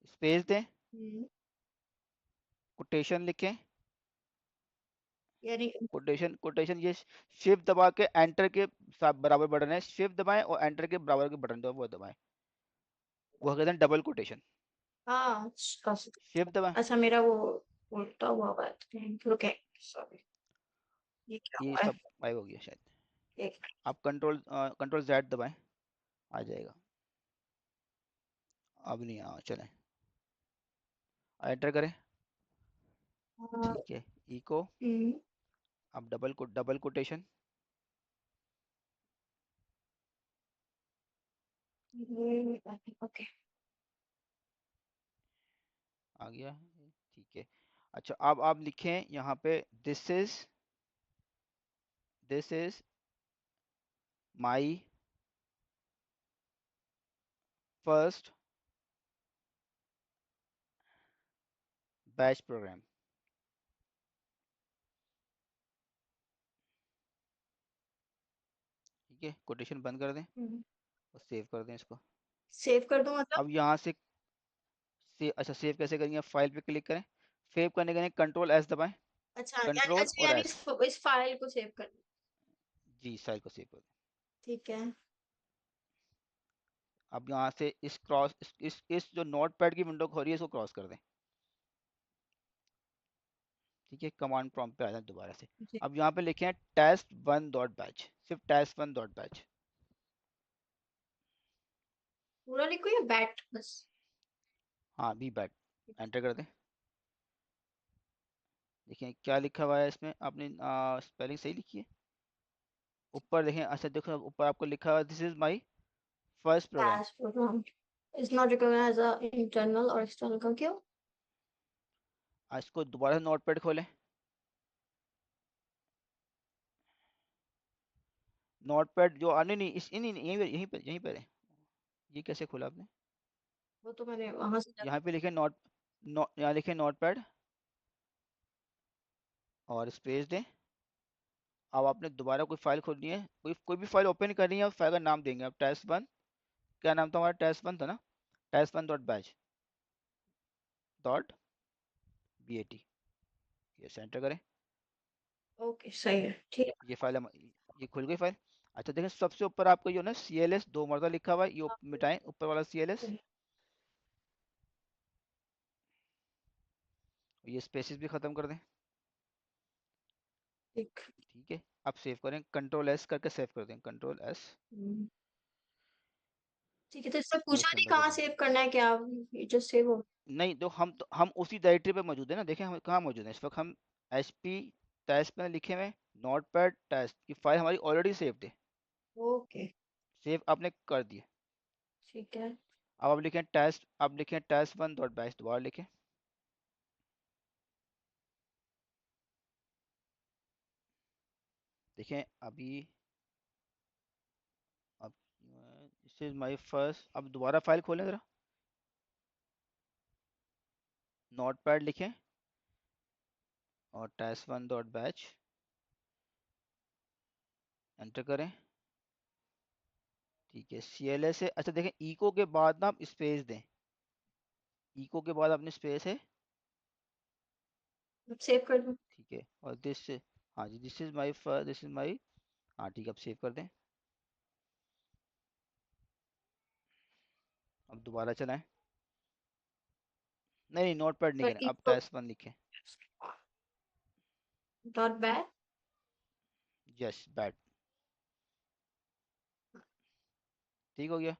स्पेस दें, हम्म। कोटेशन लिखें, यानी। कोटेशन, कोटेशन, ये शिफ्ट दबा के एंटर के साथ बराबर बटन है, शिफ्ट दबाएं और एंटर के बराबर के बटन दो वो दबाएं, वो कहते हैं डबल कोटेशन। हाँ, शिफ्ट दबाएं, अच्छा, मेरा वो उल्टा हुआ बात रुके। सॉरी। ये क्या ये हुआ है? सब गायब हो गया शायद। एक आप कंट्रोल Z दबाएं, आ जाएगा। अब नहीं, चलें, एंटर करें, मिनट। ठीक है, इको, हम्म। अब डबल कोटेशन, ओके। आ गया, ठीक है। अच्छा, अब आप लिखें यहाँ पे, this is my first batch program. ठीक है, कोटेशन बंद कर दें और सेव कर दें इसको। सेव कर दूं मतलब? अब यहाँ से अच्छा, सेव कैसे करेंगे? फाइल पे क्लिक करें, सेव करने के लिए कंट्रोल एस दबाएं, अच्छा यानी, कंट्रोल अच्छा और यानी एस। इस फाइल को सेव कर। जी, फाइल को सेव कर दें। ठीक है। अब यहाँ से इस जो नोट पैड की विंडो हो रही है इसको क्रॉस कर दें। ठीक है, कमांड प्रॉम्प्ट पे आ जाए दोबारा से। जी। अब यहाँ पे लिखे हैं test1.batch, सिर्फ test1.batch। पूरा लिखो या बैट बस? हाँ, बी बैट, एंटर कर दें। देखिए क्या लिखा हुआ है इसमें, आपने स्पेलिंग सही लिखी है? ऊपर देखें, अच्छा देखो ऊपर आपको लिखा हुआ है this is my first program. Batch program is not recognise as internal or external का क्यों? इसको दोबारा नोट पैड खोलें। नोट पैड जो नहीं नहीं इस नहीं नहीं, यहीं पर है। ये कैसे खोला आपने? वो तो मैंने वहां से यहाँ पे लिखे यहाँ लिखे नोट पैड और स्पेस दें। अब आपने दोबारा कोई फाइल खोलनी है, कोई भी फाइल ओपन करनी है, उस फाइल का नाम देंगे आप टेस्ट 1। क्या नाम था हमारा? टेस्ट 1 था ना, test1.batch डॉट bat। ये सेंटर करें। ओके सही है, ठीक ये फाइल ये खुल गई फाइल। अच्छा देखें, सबसे ऊपर आपको जो ना CLS 2 मरतबा लिखा हुआ है, ये मिटाएं ऊपर वाला CLS। है। ये स्पेसिस भी खत्म कर दें। ठीक। ठीक है, अब सेव करें, कंट्रोल एस करके सेव कर दें, कंट्रोल एस। हम्म, ठीक है, तो इससे ये पूछा नहीं फोल्डर को कहाँ बंद सेव कर करना है क्या? ये जस्ट सेव हो। नहीं, हम उसी डायरेक्टरी पे मौजूद है ना, देखें हम कहाँ मौजूद है इस वक्त। हम HP टेस्ट में लिखे हुए नोट पैड टेस्ट की फाइल हमारी ऑलरेडी सेव्ड है। ओके। सेव आपने कर दिए। ठीक है। अब आप लिखें test1.batch, दोबारा लिखें। देखें अभी, अब दिस इज माय फर्स्ट, अब दोबारा फाइल खोलें ज़रा, नोट पैड लिखें और test1.batch एंटर करें। ठीक है, CLS से अच्छा देखें, इको के बाद ना आप स्पेस दें। इको के बाद अपने स्पेस है। अब सेव कर दूं? ठीक है, और हाँ जी, this is my first, this is my, हाँ ठीक है, अब सेव कर दें। अब दोबारा चलाएं। नहीं नहीं, नोट पैड नहीं पर करें, अब इको test1 लिखें। Dot bat. Yes, bad. ठीक हो गया।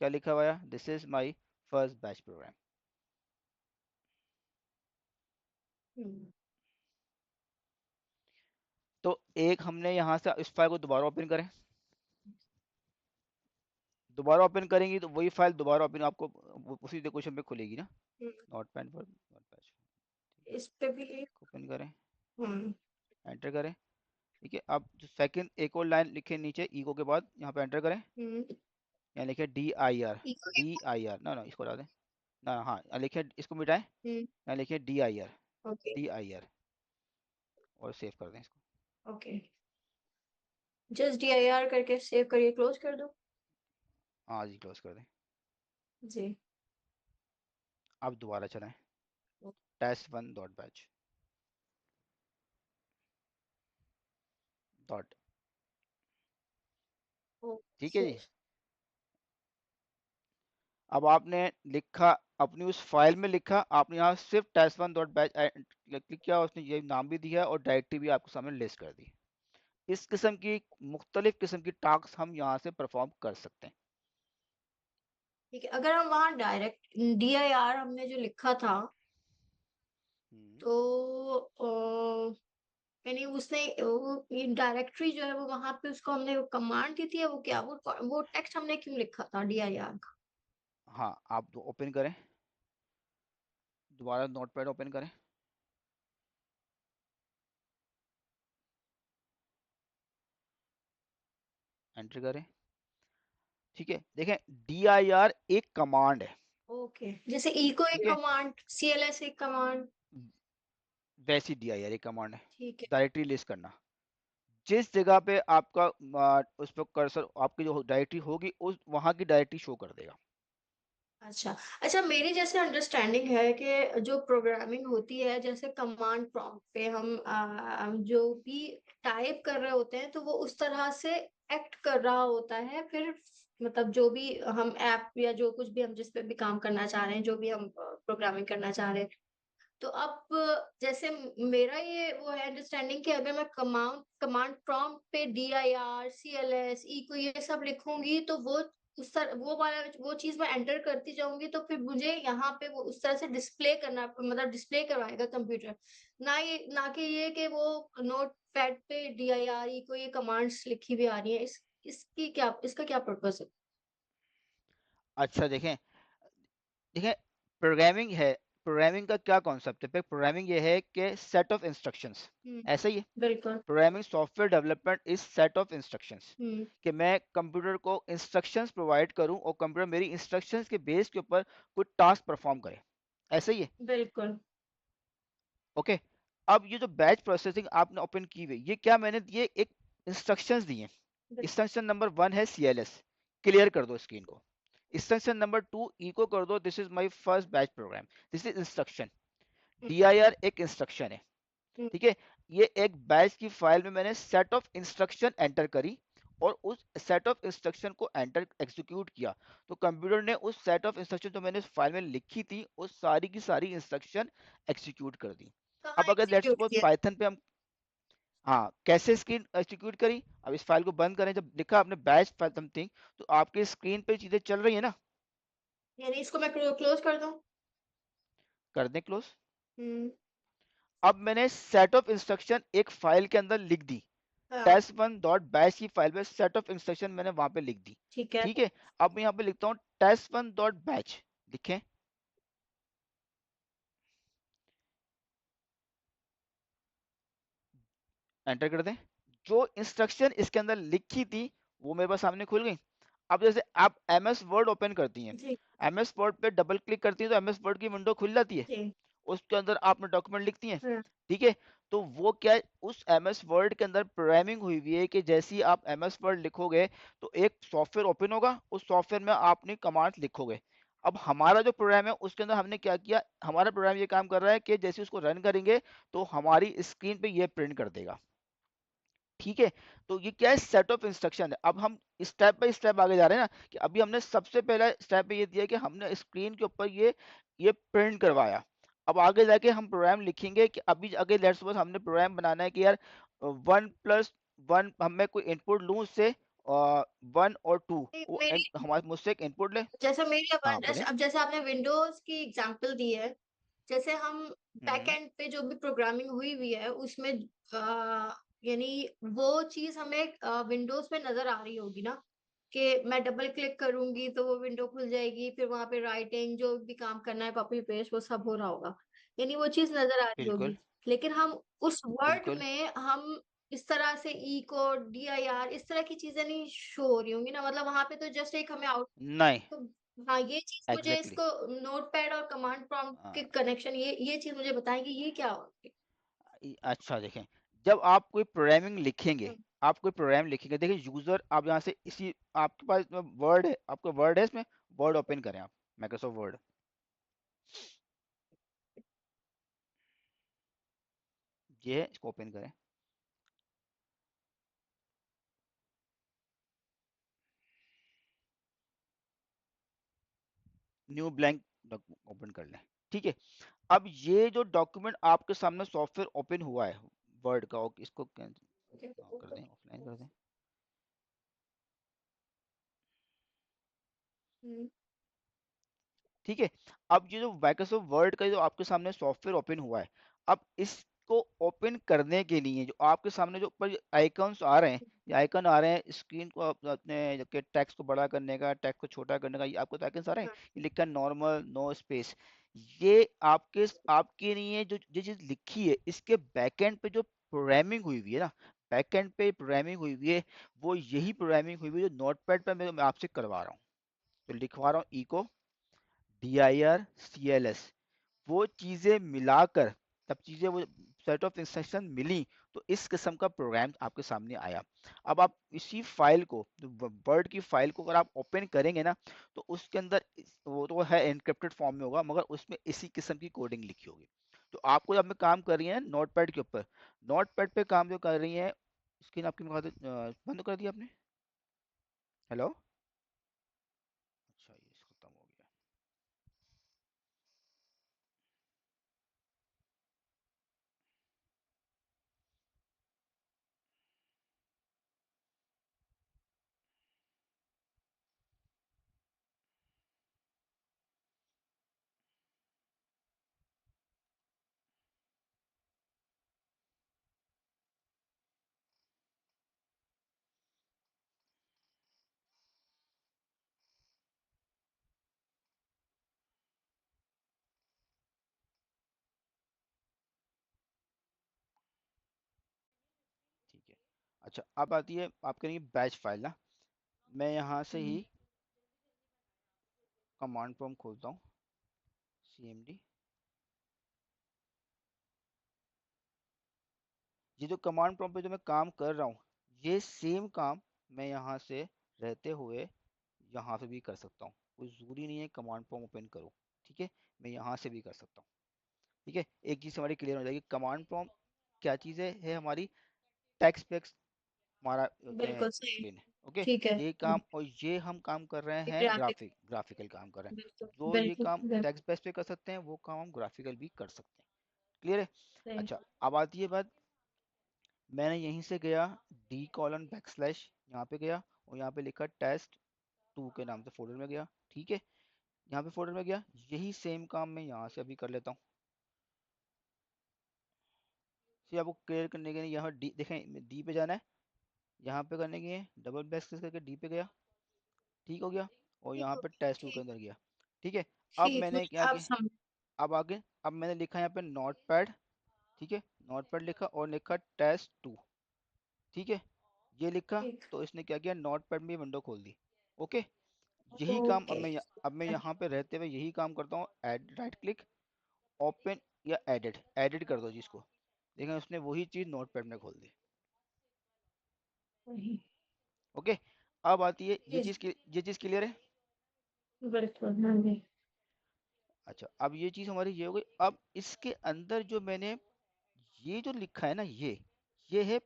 क्या लिखा हुआ है? This is my first batch program. तो एक हमने यहाँ से इस फाइल को दोबारा ओपन करें, दोबारा ओपन करेंगी तो वही फाइल दोबारा ओपन आपको उसी लोकेशन पे खुलेगी ना, नोट पैड पर नोट पैड। ठीक है, इस पे भी। ओपन करें, हम्म। एंटर करें। ठीक है, अब जो सेकंड एक और लाइन लिखे नीचे ईको के बाद, यहाँ पे एंटर करें। हम्म। यहाँ लिखे DIR, इको के DIR ना ना इसको हटा दें ना, हाँ यहाँ लिखे, इसको मिटाएं, हम्म। यहाँ लिखे DIR, ओके। DIR, और सेव कर दें इसको। ओके, जस्ट DIR करके सेव करिए, क्लोज कर दो। हाँ जी, क्लोज कर दें। जी। अब दोबारा चलाएं, test1.batch डॉट। ठीक है ओके। जी। अब आपने लिखा, अपनी उस फाइल में लिखा, आपने यहाँ सिर्फ test1.batch क्लिक किया, उसने ये नाम भी दिया और डायरेक्टरी भी आपको सामने लिस्ट कर दी। इस किस्म की मुख्तलिफ किस्म की टास्क हम यहाँ से परफॉर्म कर सकते हैं। ठीक है, अगर हम वहाँ डायरेक्ट DIR हमने जो लिखा था, हम्म, तो यानी उसने वो डायरेक्टरी जो है वो वहां पे उसको हमने कमांड दी थी, वो क्या वो टेक्स्ट हमने क्यों लिखा था DIR का? हाँ, आप ओपन करें, दोबारा नोटपैड ओपन करें, एंटर करें। ठीक है, देखें, DIR एक कमांड है। ओके, जैसे इको एक ठीक है, कमांड, CLS एक कमांड। वैसी DIR एक कमांड है। ठीक है। डायरेक्टरी लिस्ट करना, जिस जगह पे आपका उस पर कर्सर, आपकी जो डायरेक्टरी होगी उस वहां की डायरेक्टरी शो कर देगा। अच्छा। अच्छा, मेरी जैसे अंडरस्टैंडिंग है कि जो प्रोग्रामिंग होती है, जैसे कमांड प्रॉम्प्ट पे हम जो भी टाइप कर रहे होते हैं तो वो उस तरह से एक्ट कर रहा होता है फिर, मतलब जो भी हम ऐप या जो कुछ भी हम जिस पे भी काम करना चाह रहे हैं, जो भी हम प्रोग्रामिंग करना चाह रहे हैं। तो अब जैसे मेरा ये वो है अंडरस्टैंडिंग कि अगर मैं कमांड कमांड प्रॉम्प्ट पे DIR CLS इको ये सब लिखूंगी तो वो उस तरह वो वाला वो चीज मैं एंटर करती जाऊंगी, तो फिर मुझे यहाँ पे वो उस तरह से डिस्प्ले करना, मतलब डिस्प्ले करवाएगा कंप्यूटर। ना कि ये कि वो नोट पैड पे DIR इको ये कमांड्स लिखी हुई आ रही है, इसका क्या पर्पस है? अच्छा, देखें, देखें, प्रोग्रामिंग है, प्रोग्रामिंग का क्या कॉन्सेप्ट है? प्रोग्रामिंग ये है कि सेट ऑफ इंस्ट्रक्शंस, हम्म। ऐसा ही है। बिल्कुल। Programming software development is set of instructions, hmm. कि मैं कंप्यूटर को इंस्ट्रक्शंस प्रोवाइड करूं और कंप्यूटर मेरी इंस्ट्रक्शंस के बेस के ऊपर कोई टास्क परफॉर्म करे, ऐसा ही है। बिल्कुल। ओके, अब ये जो बैच प्रोसेसिंग आपने ओपन की हुई, ये क्या मैंने दिए, एक इंस्ट्रक्शंस दिए। इंस्ट्रक्शन नंबर 1 है CLS, क्लियर कर दो स्क्रीन को। इंस्ट्रक्शन नंबर 2 इको कर दो, this is my first batch program, this is instruction. DIR एक इंस्ट्रक्शन है। हम्म। ठीक है, ये एक बैच की फाइल में मैंने सेट ऑफ इंस्ट्रक्शन एंटर करी और उस सेट ऑफ इंस्ट्रक्शन को एंटर एग्जीक्यूट किया, तो कंप्यूटर ने उस सेट ऑफ इंस्ट्रक्शन जो मैंने फाइल में लिखी थी उस सारी की सारी इंस्ट्रक्शन एग्जीक्यूट कर दी। कहाँ अब अगर लेट्स एग्जीक्यूट सपोज किया? पाइथन पे हम, हाँ, कैसे स्क्रीन एग्जीक्यूट करी, अब इस फाइल को बंद करें, जब लिखा आपने बैच फाइल समथिंग, तो आपके स्क्रीन पे चीजें चल रही है ना। यानी इसको मैं क्लोज कर दूं? कर दें क्लोज। हम्म। अब मैंने सेट ऑफ इंस्ट्रक्शन एक फाइल के अंदर लिख दी, हाँ। test1.bash की फाइल में सेट ऑफ इंस्ट्रक्शन मैंने वहां पे लिख दी। ठीक है। ठीक है, अब मैं यहाँ पे लिखता हूँ test1.batch, लिखें, एंटर कर दें। जो इंस्ट्रक्शन इसके अंदर लिखी थी वो मेरे पास सामने खुल गई। अब जैसे आप MS वर्ड ओपन करती हैं, जी। MS वर्ड पे डबल क्लिक करती हैं तो MS वर्ड की विंडो खुल जाती है, जी। उसके अंदर आपने डॉक्यूमेंट लिखती हैं। हाँ। ठीक है, तो वो क्या है, उस MS वर्ड के अंदर प्रोग्रामिंग हुई हुई है कि जैसे ही आप MS वर्ड लिखोगे तो एक सॉफ्टवेयर ओपन होगा, उस सॉफ्टवेयर में आप अपनी कमांड लिखोगे। अब हमारा जो प्रोग्राम है उसके अंदर हमने क्या किया, हमारा प्रोग्राम ये काम कर रहा है कि जैसे उसको रन करेंगे तो हमारी स्क्रीन पे ये प्रिंट कर देगा। ठीक है, तो ये क्या है, सेट ऑफ इंस्ट्रक्शन है। अब हम स्टेप बाय स्टेप आगे जा रहे हैं ना, कि अभी हमने सबसे पहला स्टेप ये दिया कि हमने स्क्रीन के ऊपर ये प्रिंट करवाया। अब आगे जाके हम प्रोग्राम लिखेंगे कि अभी आगे लेट्स सपोज हमने प्रोग्राम बनाना है कि यार 1+1 मैं कोई इनपुट लूँ उससे, 1 और 2, वो मेरी हमारे मुझसे एक इनपुट ले। जैसे मेरी हाँ बोले। अब जैसे आपने विंडोज की एग्जांपल दी है, जैसे हम हम्म, बैकएंड पे जो भी प्रोग्रामिंग हुई हुई है उसमें यानी वो चीज हमें विंडोज पे नजर आ रही होगी ना, कि मैं डबल क्लिक करूंगी तो वो विंडो खुल जाएगी, फिर वहां पे राइटिंग जो भी काम करना है, कॉपी पेस्ट वो सब हो रहा होगा, यानी वो चीज नजर आ रही बिल्कुल होगी। लेकिन हम उस वर्ड बिल्कुल। में हम इस तरह से ई कोड DIR इस तरह की चीजें नहीं शो हो रही होंगी ना, मतलब वहां पे तो जस्ट एक हमें आउट। नहीं, तो हाँ, ये चीज मुझे एग्जैक्टली इसको नोट पैड और कमांड प्रॉम्प्ट के exactly। कनेक्शन, ये चीज मुझे बताएंगे ये क्या होगी? अच्छा, देखें, जब आप कोई प्रोग्रामिंग लिखेंगे, आप कोई प्रोग्राम लिखेंगे, देखिए यूजर, आप यहाँ से इसी आपके पास वर्ड है, आपका वर्ड है, इसमें वर्ड ओपन करें आप, माइक्रोसॉफ्ट वर्ड, ये है, इसको ओपन करें, न्यू ब्लैंक ओपन कर लें। ठीक है, अब ये जो डॉक्यूमेंट आपके सामने सॉफ्टवेयर ओपन हुआ है वर्ड का, इसको कर दें, ऑफलाइन कर दें। हम्म। ठीक है, अब ये जो माइक्रोसॉफ्ट वर्ड का जो आपके सामने सॉफ्टवेयर ओपन हुआ है, अब इस को ओपन करने के लिए जो आपके सामने जो ऊपर आइकन्स आ रहे हैं, ये आइकन आ रहे हैं स्क्रीन को अपने के टेक्स्ट को बड़ा करने का, टेक्स्ट को छोटा करने का, ये आपको तो आइकन्स आ रहे हैं, ये लिखा है नॉर्मल नो स्पेस। ये आपके आपके लिए जो जो चीज लिखी है इसके बैकएंड पे जो प्रोग्रामिंग हुई हुई है ना, बैकएंड पे प्रोग्रामिंग हुई हुई है, वो यही प्रोग्रामिंग हुई हुई है जो नोटपैड पे मैं आपसे करवा रहा हूँ। तो लिखवा रहा हूँ इको DIR CLS, वो चीजें मिलाकर तब चीजें वो सेट ऑफ इंस्ट्रक्शन मिली, तो इस किस्म का प्रोग्राम आपके सामने आया। अब आप इसी फाइल को, वर्ड की फाइल को अगर आप ओपन करेंगे ना, तो उसके अंदर वो तो है एनक्रिप्टेड फॉर्म में होगा, मगर उसमें इसी किस्म की कोडिंग लिखी होगी। तो आपको जब मैं काम कर रही है नोटपैड के ऊपर, नोटपैड पे काम जो कर रही है, स्क्रीन आपकी बंद कर दी आपने? हेलो? अच्छा, ये खत्म हो गया। ठीक है। अच्छा, अब आती है आपके लिए बैच फाइल ना। मैं यहाँ से ही कमांड प्रॉम्प्ट खोलता हूँ, CMD। ये जो कमांड प्रॉम्प्ट पे जो मैं काम कर रहा हूँ, ये सेम काम मैं यहाँ से रहते हुए यहाँ पे भी कर सकता हूँ। कोई ज़रूरी नहीं है कमांड प्रॉम्प्ट ओपन करो, ठीक है, मैं यहाँ से भी कर सकता हूँ। ठीक है, एक चीज़ हमारी क्लियर हो जाएगी, कमांड प्रॉम्प्ट क्या चीज़ है हमारी, टेक्स्ट बेक्स हमारा अपने बिल्कुल सही। स्क्रीन है। ओके, ठीक है। ये काम, और ये हम काम कर रहे हैं ग्राफिक। ग्राफिकल काम कर रहे हैं। बिल्कुल जो ये बिल्कुल काम बिल्कुल टेक्स्ट बेस पे कर सकते हैं, वो काम हम ग्राफिकल भी कर सकते हैं। क्लियर है? सही। अच्छा, अब आती है बात, मैंने यहीं से गया D:\, यहाँ पे गया, और यहाँ पे लिखा test2 के नाम से फोल्डर में गया। ठीक है, यहाँ पे फोल्डर में गया, यही सेम काम मैं यहाँ से अभी कर लेता हूँ। फिर आपको क्लियर करने के लिए यहाँ डी देखें, डी पे जाना है, यहाँ पे करने के लिए डबल बैक स्पेस करके डी पे गया। ठीक हो गया, और ठीक यहाँ हो पे गया, टेस्ट 2 के ठीक। अंदर गया। ठीक है, अब ठीक, मैंने मुझे क्या अब किया, समझ। अब आगे, अब मैंने लिखा यहाँ पे नोट पैड। ठीक है, नोट पैड लिखा और लिखा test2। ठीक है, ये लिखा, ठीक। तो इसने क्या किया, नोट पैड में विंडो खोल दी। ओके, यही काम अब ओके। अब मैं यहाँ पे रहते हुए यही काम करता हूँ, एड राइट क्लिक, ओपन या एडिट, एडिट कर दो जिसको, देखें उसने वही चीज़ नोट पैड में खोल दी। वही। ओके, अब आती है जी जी, ये चीज़ क्लियर है? बिल्कुल हाँ जी। अच्छा, अब ये चीज़ हमारी ये हो गई। अब इसके अंदर जो मैंने ये जो लिखा है ना, ये है हम्म,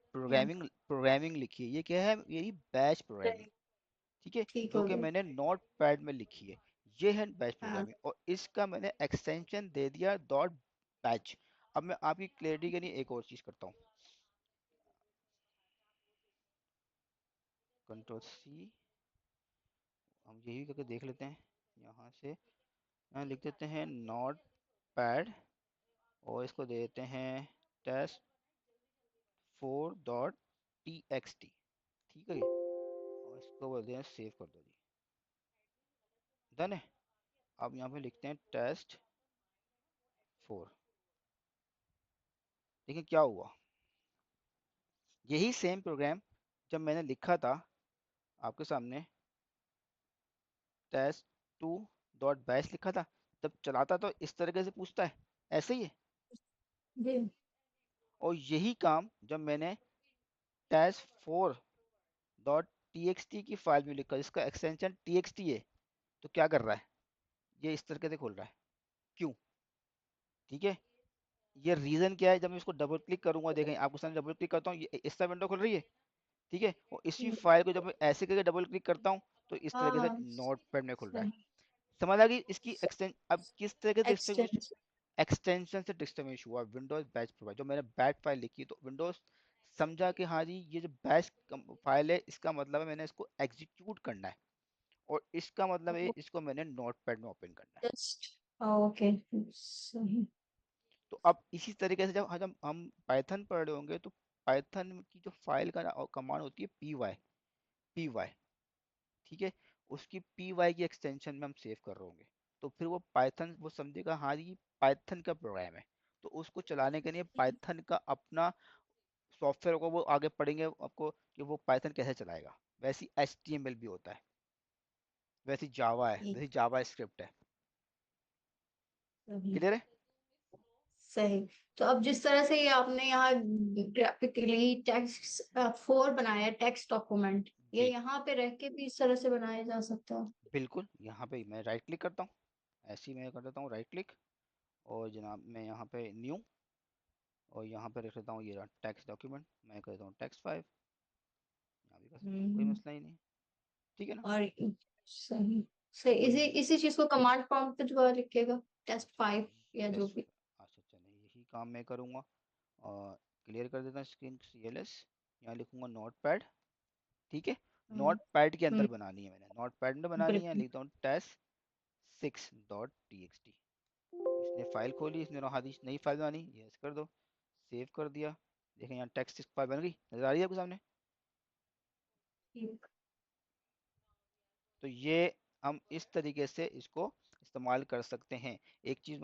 प्रोग्रामिंग लिखी है, ये क्या है, यही बैच प्रोग्रामिंग। सही। ठीक है, ठीक जो हो कि गया। मैंने नोट पैड में लिखी है, ये है बैच हाँ। प्रोग्रामिंग, और इसका मैंने एक्सटेंशन दे दिया डॉट बैच। अब मैं आपकी क्लैरिटी के लिए एक और चीज़ करता हूँ, Ctrl+C, हम यही करके देख लेते हैं। यहाँ से यहाँ लिख देते हैं नोट पैड, और इसको दे देते हैं test4.txt। ठीक है, और इसको बोलते हैं सेव कर दो जी। डन है। अब यहाँ पे लिखते हैं test4। देखिए क्या हुआ, यही सेम प्रोग्राम जब मैंने लिखा था आपके सामने, test2.bash लिखा था, तब चलाता तो इस तरीके से पूछता है, ऐसे ही है। जी। और यही काम जब मैंने test4.txt की फाइल में लिखा, जिसका एक्सटेंशन txt है, तो क्या कर रहा है, ये इस तरीके से खोल रहा है। क्यों? ठीक है, ये रीजन क्या है, जब मैं इसको डबल क्लिक करूंगा, देखें आपको सामने डबल क्लिक करता हूँ, ये इस तरह विंडो खुल रही है। ठीक है, और इसी हम्म, फाइल को जब मैं ऐसे करके डबल क्लिक करता हूँ, तो इस तरीके से हाँ नोट पैड में खुल रहा है। सही। समझ आ गई इसकी एक्सटेंशन, अब किस तरीके से डिस्ट्रीब्यूशन, एक्सटेंस। एक्सटेंशन से डिस्ट्रीब्यूशन हुआ विंडोज बैच प्रोवाइड, जो मैंने बैच फाइल लिखी, तो विंडोज समझा कि हाँ जी ये जो बैच फाइल है, इसका मतलब है मैंने इसको एग्जीक्यूट करना है, और इसका मतलब है इसको मैंने नोट पैड में ओपन करना है। जस्ट। ओके। सही। तो अब इसी तरीके से जब हम पाइथन पढ़ रहे होंगे तो पाइथन की जो फाइल का कमांड होती है पी वाई, ठीक है, उसकी पी वाई की एक्सटेंशन में हम सेव कर रहे होंगे। तो फिर वो पाइथन वो समझेगा हाँ ये पाइथन का प्रोग्राम है, तो उसको चलाने के लिए पाइथन का अपना सॉफ्टवेयर को वो आगे पढ़ेंगे आपको कि वो पाइथन कैसे चलाएगा। वैसी एच टी एम एल भी होता है, वैसी जावा है, ठीक। वैसी जावा स्क्रिप्ट है। सही। क्लियर है? सही। तो अब जिस तरह से ये आपने यहाँ ग्राफिकली टेक्स्ट 4 बनाया है, टेक्स्ट डॉक्यूमेंट, ये जी यहाँ पे रह के भी इस तरह से बनाया जा सकता है? बिल्कुल, यहाँ पे मैं राइट क्लिक करता हूँ, ऐसे ही मैं कर देता हूँ राइट क्लिक, और जनाब मैं यहाँ पे न्यू, और यहाँ पे रख लेता हूँ ये रहा टेक्स्ट डॉक्यूमेंट, मैं कर देता हूँ टेक्स्ट 5, यहाँ भी कर सकता हूँ, कोई हम्म। मसला ही नहीं। ठीक है ना? और सही। सही, और इसी इसी चीज को कमांड प्रॉम्प्ट पे दोबारा लिखिएगा, टेस्ट 5 या जो टेस्ट, भी। अच्छा चलिए यही काम मैं करूँगा। और क्लियर कर देता हूँ स्क्रीन CLS, यहाँ लिखूंगा नोट पैड, ठीक है। हम्म। नोट पैड के अंदर हम्म। बनानी है, मैंने नोट पैड में बनानी है, बिल्कुल। लिखता हूँ test6.txt। इसने फाइल खोली, इसने हादी नई फाइल बनानी, यस कर दो, सेव कर दिया। देखें यहाँ टेक्स्ट फाइल बन गई, नजर आ रही है आपके सामने? ठीक। तो ये हम इस तरीके से इसको इस्तेमाल कर सकते हैं। एक चीज़